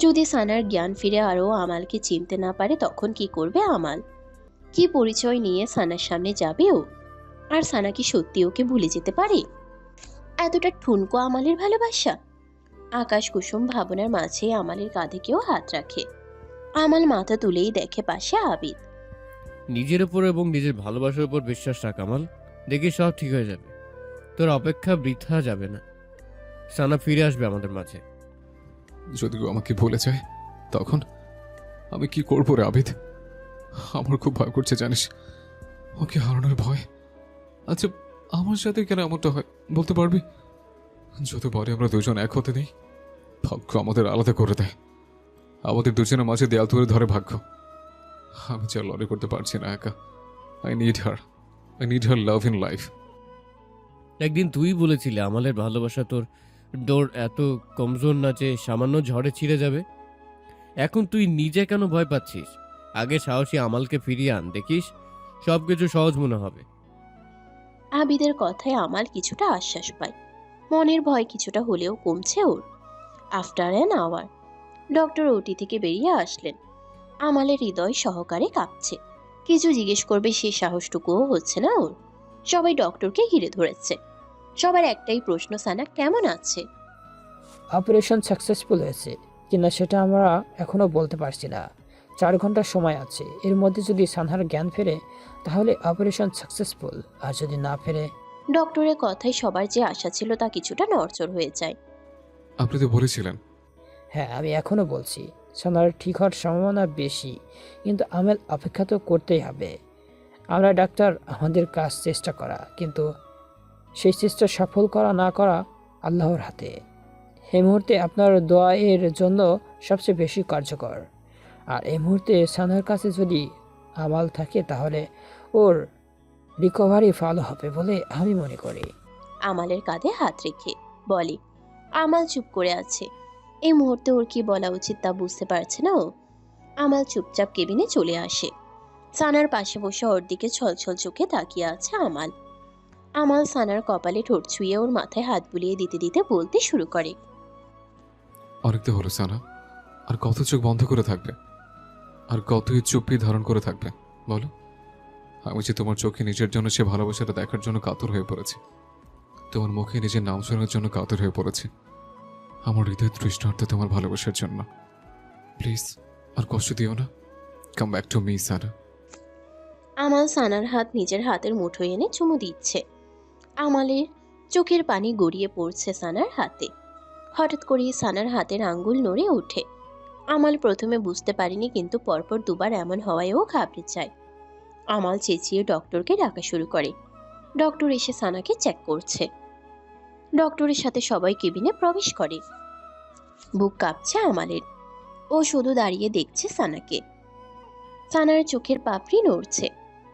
যদি সানার জ্ঞান ফিরে আরও আমালকে চিনতে না পারে, তখন কি করবে আমাল? কি পরিচয় নিয়ে সানার সামনে যাবে ও? আর সানা কি সত্যি ওকে ভুলে যেতে পারে? এতটা ঠুনকো আমালের ভালোবাসা? আকাশ কুসুম ভাবনার মাঝে আমালের কাঁধে কেউ হাত রাখে। আমাল মাথা তুলেই দেখে পাশে আবিদ। নিজের উপর এবং নিজের ভালোবাসার উপর বিশ্বাস রাখ আমাল, দেখি সব ঠিক হয়ে যাবে। তোর অপেক্ষা বৃথা যাবে না, সানা ফিরে আসবে আমাদের মাঝে। যদি ও আমাকে ভুলে যায় তখন আমি কি করবো রে আবিদ? আমার খুব ভয় করছে জানিস, ওকে হারানোর ভয়। আচ্ছা, আমার সাথে কেন এমনটা হয় বলতে পারবি? যতবারই আমরা দুজন এক হতে নেই, ভাগ্য আমাদের আলাদা করে দেয়। আমাদের দুজনের মাঝে দেয়াল তুলে ধরে ভাগ্য। আমি যা লড়াই করতে পারছি না একা। I need her love in life. একদিন তুই বলেছিলে আমালের ভালোবাসা তোর ডোর এত কমজোর না যে সামান্য ঝড়ে ছিঁড়ে যাবে। এখন তুই নিজে কেন ভয় পাচ্ছিস? আগে সাহসী আমালকে ফিরিয়ে আন, দেখিস সবকিছু সহজ মনে হবে। আবিদের কথায় আমাল কিছুটা আশ্বাস পায়। মনের ভয় কিছুটা হলেও কমছে ওর। আফটার অ্যান আওয়ার ডক্টর ওটি থেকে বেরিয়ে আসলেন। আমালের হৃদয় সহকারে কাঁপছে। কিছু জিজ্ঞেস করবে সে সাহসটুকুও হচ্ছে না ওর। সবাই ডক্টরকে ঘিরে ধরেছে। সবার একটাই প্রশ্ন, সানা কেমন আছে? অপারেশন সাকসেসফুল হয়েছে কিনা সেটা আমরা এখনও বলতে পারছি না। 4 ঘন্টা সময় আছে। এর মধ্যে যদি সানহার জ্ঞান ফেরে তাহলে অপারেশন সাকসেসফুল, আর যদি না ফেরে? ডক্টরের কথায় সবার যে আশা ছিল তা কিছুটা নড়চড় হয়ে যায়। আপনি তো বলেছিলেন। হ্যাঁ, আমি এখনও বলছি সানহার ঠিক হওয়ার সম্ভাবনা বেশি, কিন্তু আমেল অপেক্ষা তো করতেই হবে। আমরা ডাক্তার, আমাদের কাজ চেষ্টা করা, কিন্তু সেই চেষ্টা সফল করা না করা আল্লাহর হাতে। এই মুহূর্তে আপনার দোয়া এর জন্য সবচেয়ে বেশি কার্যকর। আর এই মুহূর্তে সানহার কাছে যদি আমাল থাকে তাহলে ওর রিকভারি ভালো হবে বলে আমি মনে করি। আমালের কাঁধে হাত রেখে বলে। আমাল চুপ করে আছে। এই মুহূর্তে ওর কি বলা উচিত তা বুঝতে পারছে না ও। আমাল চুপচাপ কেবিনে চলে আসে। সানার পাশে বসে ওর দিকে ছলছল চোখে তাকিয়ে আছে আমাল। আমাল সানার কপালে ঠোঁট ছুঁয়ে ওর মাথায় হাত বুলিয়ে দিতে দিতে বলতে শুরু করে। অনেক তো হলো সানা, আর কত চোখ বন্ধ করে থাকবে? আর কতই চুপি ধারণ করে থাকবে বলো? আমি যে তোমার চোখে নিজের জন্য সে ভালোবাসাটা দেখার জন্য কাতর হয়ে পড়েছি। তোমার মুখে নিজের নাম শোনার জন্য কাতর হয়ে পড়েছি। আমার হৃদয় তৃষ্ণার্ত তোমার ভালোবাসার জন্য। প্লিজ আর কষ্ট দিও না। কাম ব্যাক টু মি সানা। আমাল সানার হাত নিজের হাতের মুঠোয় এনে চুমু দিচ্ছে। আমালের চোখের পানি গড়িয়ে পড়ছে সানার হাতে। হঠাৎ করেই সানার হাতের আঙ্গুল নড়ে ওঠে। আমাল প্রথমে বুঝতে পারেনি, কিন্তু পরপর দুবার এমন হওয়ায়ও ঘাবড়ে যায়। আমাল চেঁচিয়ে ডক্টরকে ডাকা শুরু করে। ডক্টর এসে সানাকে চেক করছে। ডক্টরের সাথে সবাই কেবিনে প্রবেশ করে। বুক কাঁপছে আমালের। ও শুধু দাঁড়িয়ে দেখছে সানাকে। সানার চোখের পাপড়ি নড়ছে।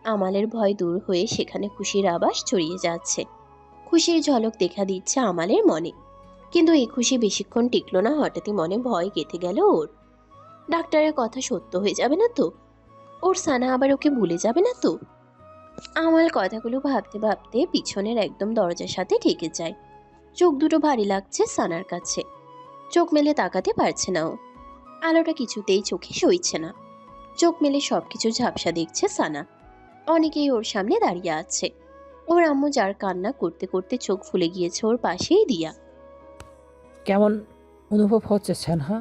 আমালের ভয় দূর হয়ে সেখানে খুশির আভাস ছড়িয়ে যাচ্ছে। খুশির ঝলক দেখা দিচ্ছে আমালের মনে। কিন্তু এই খুশি বেশিক্ষণ টিকলো না। হঠাৎই মনে ভয় গেঁথে গেল ওর। ডাক্তারের কথা সত্য হয়ে যাবে না তো? ওর সানা আবার ওকে ভুলে যাবে না তো? আমাল কথাগুলো ভাবতে ভাবতে পিছনের একদম দরজার সাথে ঠেকে যায়। চোখ দুটো ভারী লাগছে সানার কাছে। চোখ মেলে তাকাতে পারছে না ও। আলোটা কিছুতেই চোখে সইছে না। চোখ মেলে সবকিছু ঝাপসা দেখছে সানা। অনেকেই ওর সামনে দাঁড়িয়ে আছে। ওর আম্মু যার কান্না করতে করতে চোখ ফুলে গিয়েছে ওর পাশেই দিয়া। কেমন অনুভব হচ্ছে সানহা?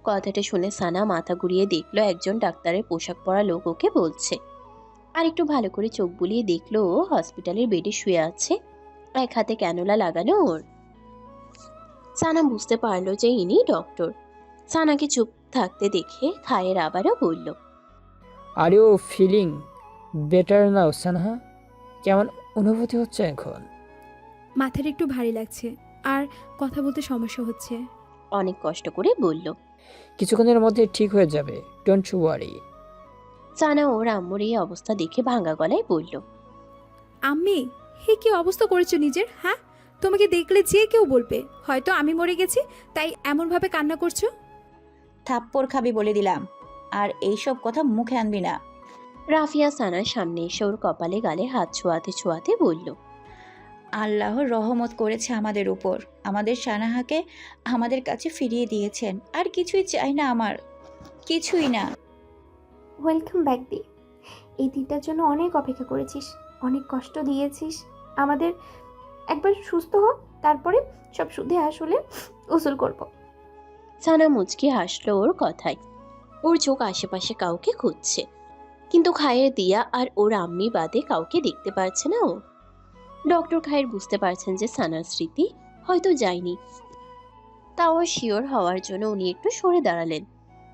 কথাটা শুনে সানা মাথা ঘুরিয়ে দেখলো একজন ডাক্তারের পোশাক পরা লোক ওকে বলছে। আর একটু ভালো করে চোখ বুলিয়ে দেখলো ও হসপিটালের বেডে শুয়ে আছে, এক হাতে ক্যানোলা লাগানো ওর। সানা বুঝতে পারলো যে ইনি ডক্টর। সানাকে চুপ থাকতে দেখে খায়ের আবারও বলল। Are you feeling better now Sana? কেমন অনুভূতি হচ্ছে এখন? মাথাটা একটু ভারী লাগছে আর কথা বলতে সমস্যা হচ্ছে। অনেক কষ্ট করে বলল। কিছুক্ষণের মধ্যে ঠিক হয়ে যাবে, ডোন্ট ওয়ারি। সানা ওর আম্মুর এই অবস্থা দেখে ভাঙা গলায় বলল। আম্মি, হে কি অবস্থা করেছো নিজের? হ্যাঁ, তোমাকে দেখলে যে কেউ বলবে হয়তো আমি মরে গেছি, তাই এমনভাবে কান্না করছো। থাপ্পড় খাবি বলে দিলাম, আর এইসব কথা মুখে আনবি না। রাফিয়া সানার সামনে এসে ওর কপালে গালে হাত ছোঁয়াতে ছোঁয়াতে বলল। আল্লাহর রহমত করেছে আমাদের উপর, আমাদের সানাহাকে আমাদের কাছে ফিরিয়ে দিয়েছেন। আর কিছুই চাই না আমার, কিছুই না। ওয়েলকাম ব্যাক দি। এই দিনটার জন্য অনেক অপেক্ষা করেছিস, অনেক কষ্ট দিয়েছিস আমাদের। একবার সুস্থ হ, তারপরে সব সুদে আসলে উসুল করব। সানা মুচকি হাসলো ওর কথায়। ওর চোখ আশেপাশে কাউকে খুঁজছে, কিন্তু খায়ের দিয়া আর ওর আম্মি বাদে কাউকে দেখতে পারছে না ও। ডক্টর খায়ের বুঝতে পারছেন যে সানার স্মৃতি হয়তো যায়নি। তাও শিওর হওয়ার জন্য উনি একটু সরে দাঁড়ালেন।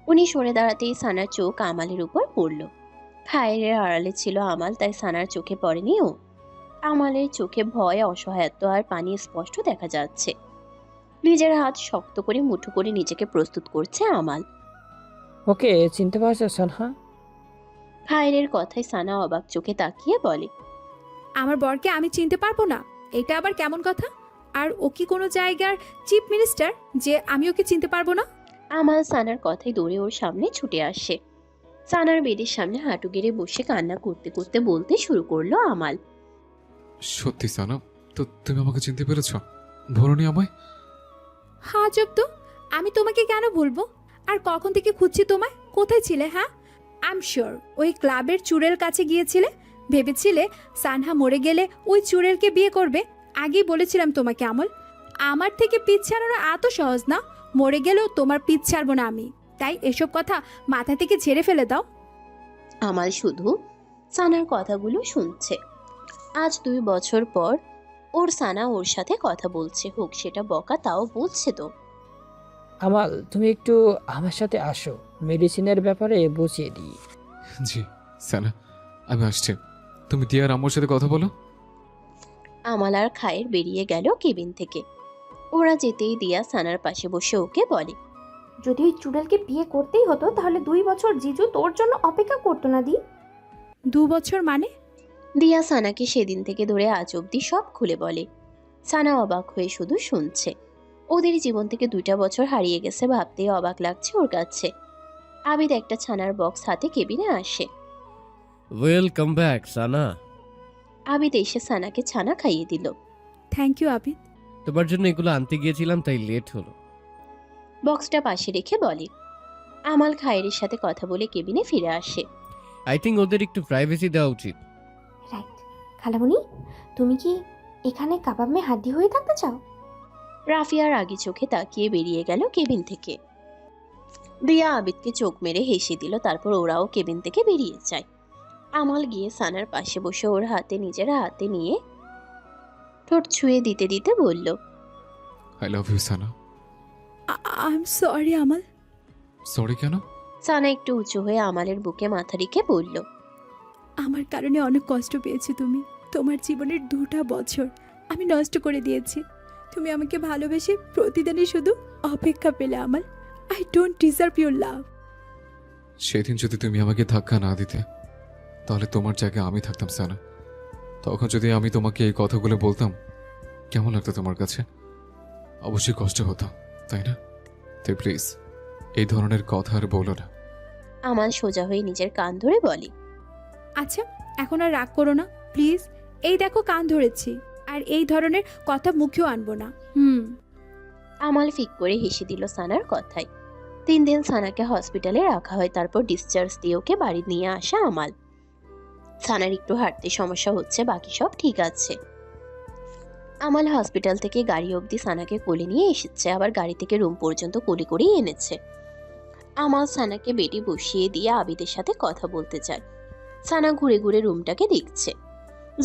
উনি সরে দাঁড়াতেই সানার চোখ আমালের উপর পড়ল। খায়ের আড়ালে ছিল আমাল, তাই সানার চোখে পড়েনি ও। আমালের চোখে ভয়, অসহায়ত্ব আর পানি স্পষ্ট দেখা যাচ্ছে। নিজের হাত শক্ত করে মুঠো করে নিজেকে প্রস্তুত করছে আমাল। ওকে চিনতে পারছো সানহা? খায়ের কথায় সানা অবাক চোখে তাকিয়ে বলে। আমার বরকে আমি চিনতে পারবো না? এটা আবার কেমন কথা? আর ও কি কোনো জায়গার চিফ মিনিস্টার যে আমি ওকে চিনতে পারবো না? আমাল সানার কথায় দৌড়ে ওর সামনে ছুটে আসে। সানার বেডের সামনে হাঁটু গেড়ে বসে কান্না করতে করতে বলতে শুরু করলো আমাল। সত্যি সানা, তো তুমি আমাকে চিনতে পেরেছ? ভরণী আমায়? হ্যাঁ চুপ তো, আমি তোমাকে কেন বলবো? আর কখন থেকে খুঁজছি তোমায়, কোথায় ছিলে? হ্যাঁ, আই এম শিওর ওই ক্লাবের চুড়েল কাছে গিয়েছিলে, ভেবেছিলে সানহা মরে গেলে ওই চুড়েলকে বিয়ে করবে। আগেই বলেছিলাম তোমাকে আমল, আমার থেকে পিছ ছাড়ানো এত সহজ না, মরে গেলেও তোমার পিছ ছাড়বো না আমি। তাই এসব কথা মাথা থেকে ঝেড়ে ফেলে দাও। আমাল শুধু সানার কথাগুলো শুনছে। আজ 2 বছর পর ওর সানা ওর সাথে কথা বলছে, হোক সেটা বকা, তাও বলছে তো। আমাল, তুমি একটু আমার সাথে আসো, মেডিসিনের ব্যাপারে বুঝিয়ে দিই। জি সানা, আমি আসছি। তুমি দিয়ার আম্মুর সাথে কথা বলো। আমাল আর খায়ের বেরিয়ে গেল কেবিন থেকে। ওরা যেতেই দিয়া সানার পাশে বসে ওকে বলে, যদি ওই চুড়েলকে বিয়ে করতেই হতো তাহলে 2 বছর জিজু তোর জন্য অপেক্ষা করতো না দি। 2 বছর মানে? দিয়া সানাকে সেদিন থেকে ধরে আজ অব্দি সব খুলে বলে। সানা অবাক হয়ে শুধু শুনছে। ওদের জীবন থেকে 2টা বছর হারিয়ে গেছে ভাবতেই অবাক লাগছে ওর কাছে। আবিদ একটা ছানার বক্স হাতে কেবিনে আসে। ওয়েলকাম ব্যাক সানা। আবিদ এসে সানাকে ছানা খাইয়ে দিল। Thank you Abid. তোমার জন্য এগুলো আনতে গিয়েছিলাম, তাই লেট হলো। বক্সটা পাশে রেখে বলে। আমাল খায়ের সাথে কথা বলে কেবিনে ফিরে আসে। আই থিঙ্ক ওদের একটু প্রাইভেসি দেওয়া উচিত। রাইট। খালামণি, তুমি কি এখানে কাবাব মে হাড্ডি হয়ে থাকতে চাও? রাফিয়ার আগে চোখে তাকিয়ে বেরিয়ে গেল কেবিন থেকে। দিয়া আবিদকে চোখ মেরে হেসে দিল, তারপর ওরাও কেবিন থেকে বেরিয়ে যায়। আমাল গিয়ে সানার পাশে বসে ওর হাতে নিজের হাতে নিয়ে ঠোঁট ছুঁয়ে দিতে দিতে বলল, I love you Sana. I am sorry Amal. Sorry কেন? সানা একটু উঁচু হয়ে আমালের বুকে মাথা রেখে বলল, আমার কারণে অনেক কষ্ট পেয়েছো তুমি। তোমার জীবনের 2টা বছর আমি নষ্ট করে দিয়েছি। তুমি আমাকে ভালোবেসে প্রতিদিনই শুধু অপেক্ষা পেলে Amal. I don't deserve your love. সেদিন যদি তুমি আমাকে ধাক্কা না দিতে, তাহলে তোমার জায়গায় আমি থাকতাম সানা। তখন যদি আমি তোমাকে এই কথাগুলো বলতাম, কেমন লাগতো তোমার কাছে? অবশ্যই কষ্ট হতো, তাই না? তাই প্লিজ এই ধরনের কথা আর বলো না। আমাল সোজা হয়ে নিজের কান ধরে বলে, আচ্ছা এখন আর রাগ করো না প্লিজ। এই দেখো কান ধরেছি, আর এই ধরনের কথা মুখেও আনবো না। আমাল ফিক করে হেসে দিল সানার কথায়। 3 দিন সানাকে হসপিটালে রাখা হয়, তারপর ডিসচার্জ দিয়ে ওকে বাড়ি নিয়ে আসা আমাল। সানার একটু হাঁটতে সমস্যা হচ্ছে, বাকি সব ঠিক আছে। আমাল হসপিটাল থেকে গাড়ি অবধি সানাকে কোলে নিয়ে এসেছে, আবার গাড়ি থেকে রুম পর্যন্ত কোলে করেই এনেছে। আমাল সানাকে বেডে বসিয়ে দিয়ে আবিদের সাথে কথা বলতে চায়। সানা ঘুরে ঘুরে রুমটাকে দেখছে,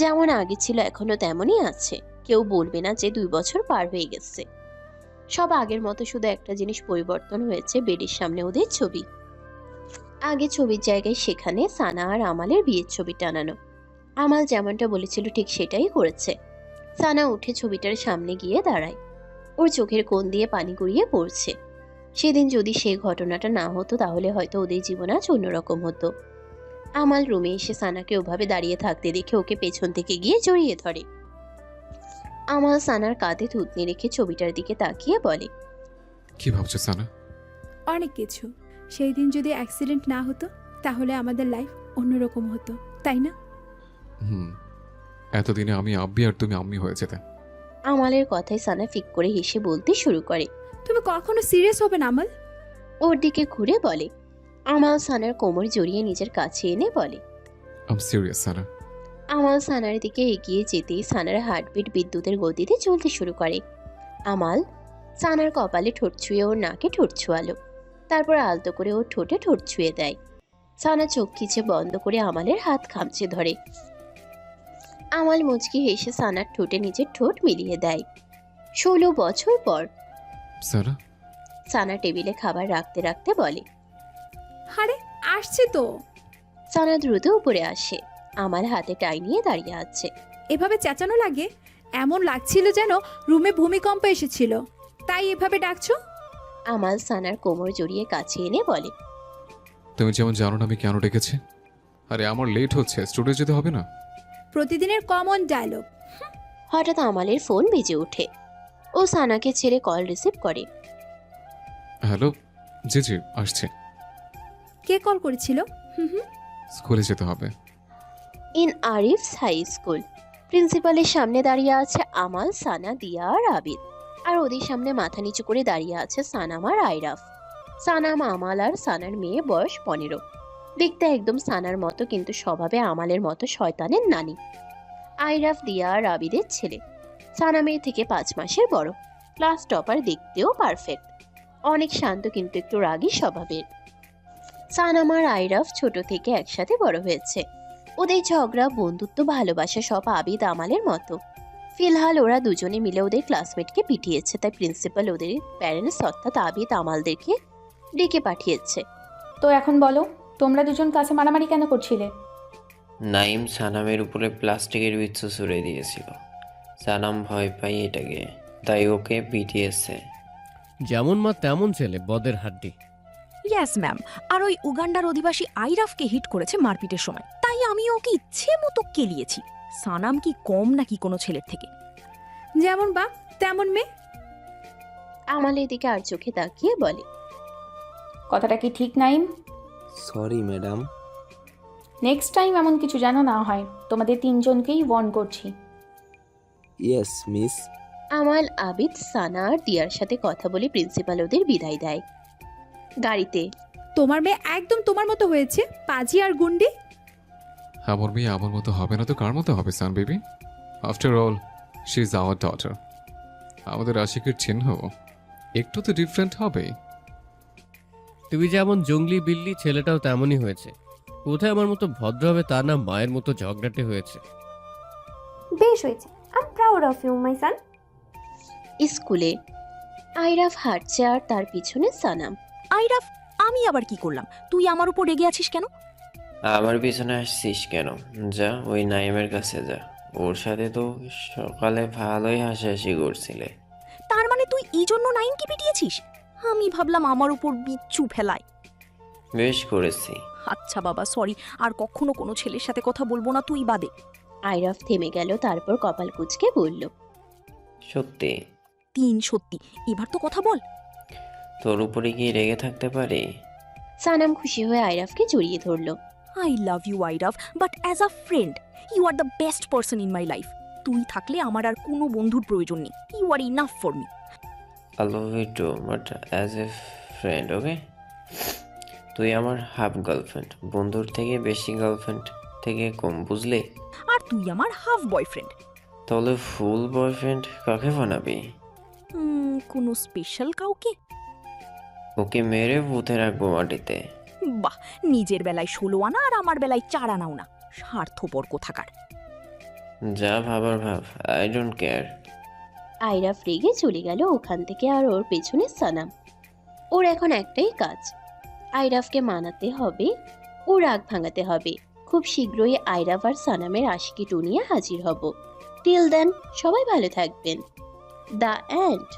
যেমন আগে ছিল এখনো তেমনই আছে। কেউ বলবে না যে 2 বছর পার হয়ে গেছে। সব আগের মতো, শুধু একটা জিনিস পরিবর্তন হয়েছে, বেডের সামনে ওদের ছবি। আগে ছবির জায়গায় সেখানে সানা আর আমালের বিয়ের ছবি টানানো। আমাল যেমনটা বলেছিল ঠিক সেটাই করেছে। সানা উঠে ছবিটার সামনে গিয়ে দাঁড়ায়। ওর চোখের কোণ দিয়ে পানি গড়িয়ে পড়ছে। সেদিন যদি সেই ঘটনাটা না হতো তাহলে হয়তো ওদের জীবন আজ অন্যরকম হতো। আমাল রুমে এসে সানাকে ওভাবে দাঁড়িয়ে থাকতে দেখে ওকে পেছন থেকে গিয়ে জড়িয়ে ধরে। আমাল সানার কাঁধে থুতনি রেখে ছবিটার দিকে তাকিয়ে বলে, কি ভাবছো সানা? অনেক কিছু। সেই দিন যদি অ্যাক্সিডেন্ট না হতো তাহলে আমাদের লাইফ অন্যরকম হতো, তাই না? এতদিনে আমি আব্বি আর তুমি আম্মি হয়ে যেতে। আমালের কথায় সানা ফিক করে হেসে বলতে শুরু করে। তুমি কখনো সিরিয়াস হবে না আমাল? ওর দিকে ঘুরে বলে। আমাল সানার কোমর জড়িয়ে নিজের কাছে এনে বলে, আই এম সিরিয়াস সানা। আমাল সানার দিকে এগিয়ে যেতেই সানার হার্টবিট বিদ্যুতের গতিতে চলতে শুরু করে। আমাল সানার কপালে ঠোঁট ছুঁয়ে ওর নাকে ঠোঁট ছুঁয়ালো, তারপর আলতো করে ওর ঠোঁটে ঠোঁট ছুঁয়ে দেয়। সানা চোখ খিচে বন্ধ করে আমালের হাত খামচে ধরে। আমাল মুচকি হেসে সানার ঠোঁটে নিজের ঠোঁট মিলিয়ে দেয়। 16 বছর পর। সানা, সানা টেবিলে খাবার রাখতে রাখতে বলে, আরে আসছে তো। সানা দ্রুত উপরে আসে। আমাল হাতে টাই নিয়ে দাঁড়িয়ে আছে। এভাবে চেঁচানো লাগে? এমন লাগছিল যেন রুমে ভূমিকম্প এসেছিল, তাই এভাবে ডাকছো? আমাল সানার কোমর জড়িয়ে কাছে এনে বলে, তুমি যেমন জানো না আমি কেন ডেকেছি। আরে আমার লেট হচ্ছে, স্টুডিও যেতে হবে না? প্রতিদিনের কমন ডায়লগ। হঠাৎ আমালের ফোন বেজে ওঠে। ও সানাকে ছেড়ে কল রিসিভ করে। হ্যালো, জি জি আসছে। কে কল করেছিল? স্কুলে যেতে হবে। In Arif's high school. প্রিন্সিপালের সামনে দাঁড়িয়ে আছে আমাল, সানা, দিয়া আর আবিদ। আর ওদের সামনে মাথা নিচু করে দাঁড়িয়ে আছে সানাম আর আইরাফ। সানাম আমাল আর সানার মেয়ে, বয়স 15। দেখতে একদম সানার মতো, কিন্তু স্বভাবে আমালের মতো শয়তানের নানি। আইরাফ দিয়া আর আবিদের ছেলে। সানামের থেকে 5 মাসের বড়। ক্লাস টপার, দেখতেও পারফেক্ট। অনেক শান্ত কিন্তু একটু রাগী স্বভাবের। সানাম আর আইরাফ ছোট থেকে একসাথে বড় হয়েছে। ওদের ঝগড়া, বন্ধুত্ব, ভালোবাসা সব আবিদ আমালের মতো। ফিলহাল ওরা দুজনে মিলে ওদের ক্লাসমেটকে পিটিয়েছে, তাই প্রিন্সিপাল ওদের প্যারেন্টস অর্থাৎ আবিদ আমালদেরকে ডেকে পাঠিয়েছে। তো এখন বলো, তোমরা দুজন কাছে মারামারি কেন করছিলে? নাইম সানামের উপরে প্লাস্টিকের বিচ্ছু ছুড়ে দিয়েছিল। সানাম ভয় পাই এটাকে, তাই ওকে পিটিয়েছে। যেমন মা তেমন ছেলে, বদের হাড্ডি। Yes ma'am. আর ওই উগান্ডার অধিবাসী আইরাফকে হিট করেছে মারপিটের সময়, তাই আমি ওকে ইচ্ছে মতো কেলিয়েছি। সানাম কি কম নাকি কোনো ছেলের থেকে? যেমন বাপ তেমন মেয়ে। আমালের দিকে আর চোখে তাকিয়ে বলে, কথাটা কি ঠিক Naim? Sorry madam. Next time এমন কিছু যেন না হয়, তোমাদের তিনজনকেই ওয়ার্ন করছি। Yes miss. আমাল, আবিদ, সানা আর দিয়ার সাথে কথা বলে প্রিন্সিপাল ওদের বিদায় দেয়। গাড়িতে, তোমার মেয়ে একদম তোমার মতো হয়েছে, পাজি আর গুন্ডি। আমার মেয়ে আমার মতো হবে না তো কার মতো হবে son baby? After all she is our daughter. আমাদের আশিকের চিহ্ন একটু তো ডিফারেন্ট হবে। তুমি যেমন জঙ্গলি বিল্লি, ছেলেটাও তেমনই হয়েছে। কোথায় আমার মতো ভদ্র হবে তা না, মায়ের মতো ঝগড়াটে হয়েছে। বেশ হয়েছে, I am proud of you my son. স্কুলে আইরাফ হাঁটছে আর তার পিছনে সানাম। আইরাফ, আমি আবার কি করলাম? তুই আমার উপর রেগে আছিস কেন? আমার পিছনে আসছিস কেন? যা ওই নাইমের কাছে যা, ওর সাথে তো সকালে ভালোই হাসাহাসি করছিলে। তার মানে তুই এই জন্য নাইমকে পিটিয়েছিস? আমি ভাবলাম আমার উপর বিচ্ছু ফেলায়। বেশ করেছি। আচ্ছা বাবা, সরি। আর কখনো কোনো ছেলের সাথে কথা বলবো না, তুই বাদে। আইরাফ থেমে গেল, তারপর কপাল কুঁচকে বলল, সত্যি? 3 সত্যি। এবার তো কথা বল। তোর উপরে কি রেগে থাকতে পারে? সানাম খুশি হয়ে আইরাফকে জড়িয়ে ধরল। I love you Airaf, but as a friend you are the best person in my life. তুই থাকলে আমার আর কোনো বন্ধুর প্রয়োজন নেই। You are enough for me. I love you too, but as a friend, okay? তুই আমার হাফ গার্লফ্রেন্ড, বন্ধুর থেকে বেশি, গার্লফ্রেন্ড থেকে কম, বুঝলি? আর তুই আমার হাফ বয়ফ্রেন্ড। তাহলে ফুল বয়ফ্রেন্ড কাকে বানাবি? কোনো স্পেশাল কাউকে? ওকে মেরে পুঁতে রাখবো মাটিতে। বাহ, নিজের বেলায় 16 আনা আর আমার বেলায় 4 আনাও না। স্বার্থপর কোথাকার। যা ভাবার ভাব, আই ডোন্ট কেয়ার। আইরাফ রেগে চলে গেল ওখান থেকে, আর ওর পেছনে সানাম। ওর এখন একটাই কাজ, আইরাফকে মানাতে হবে, ও রাগ ভাঙাতে হবে। খুব শীঘ্রই আইরাফ আর সানামের আশিকি টু নিয়ে হাজির হব। টিল দেন সবাই ভালো থাকবেন। The end.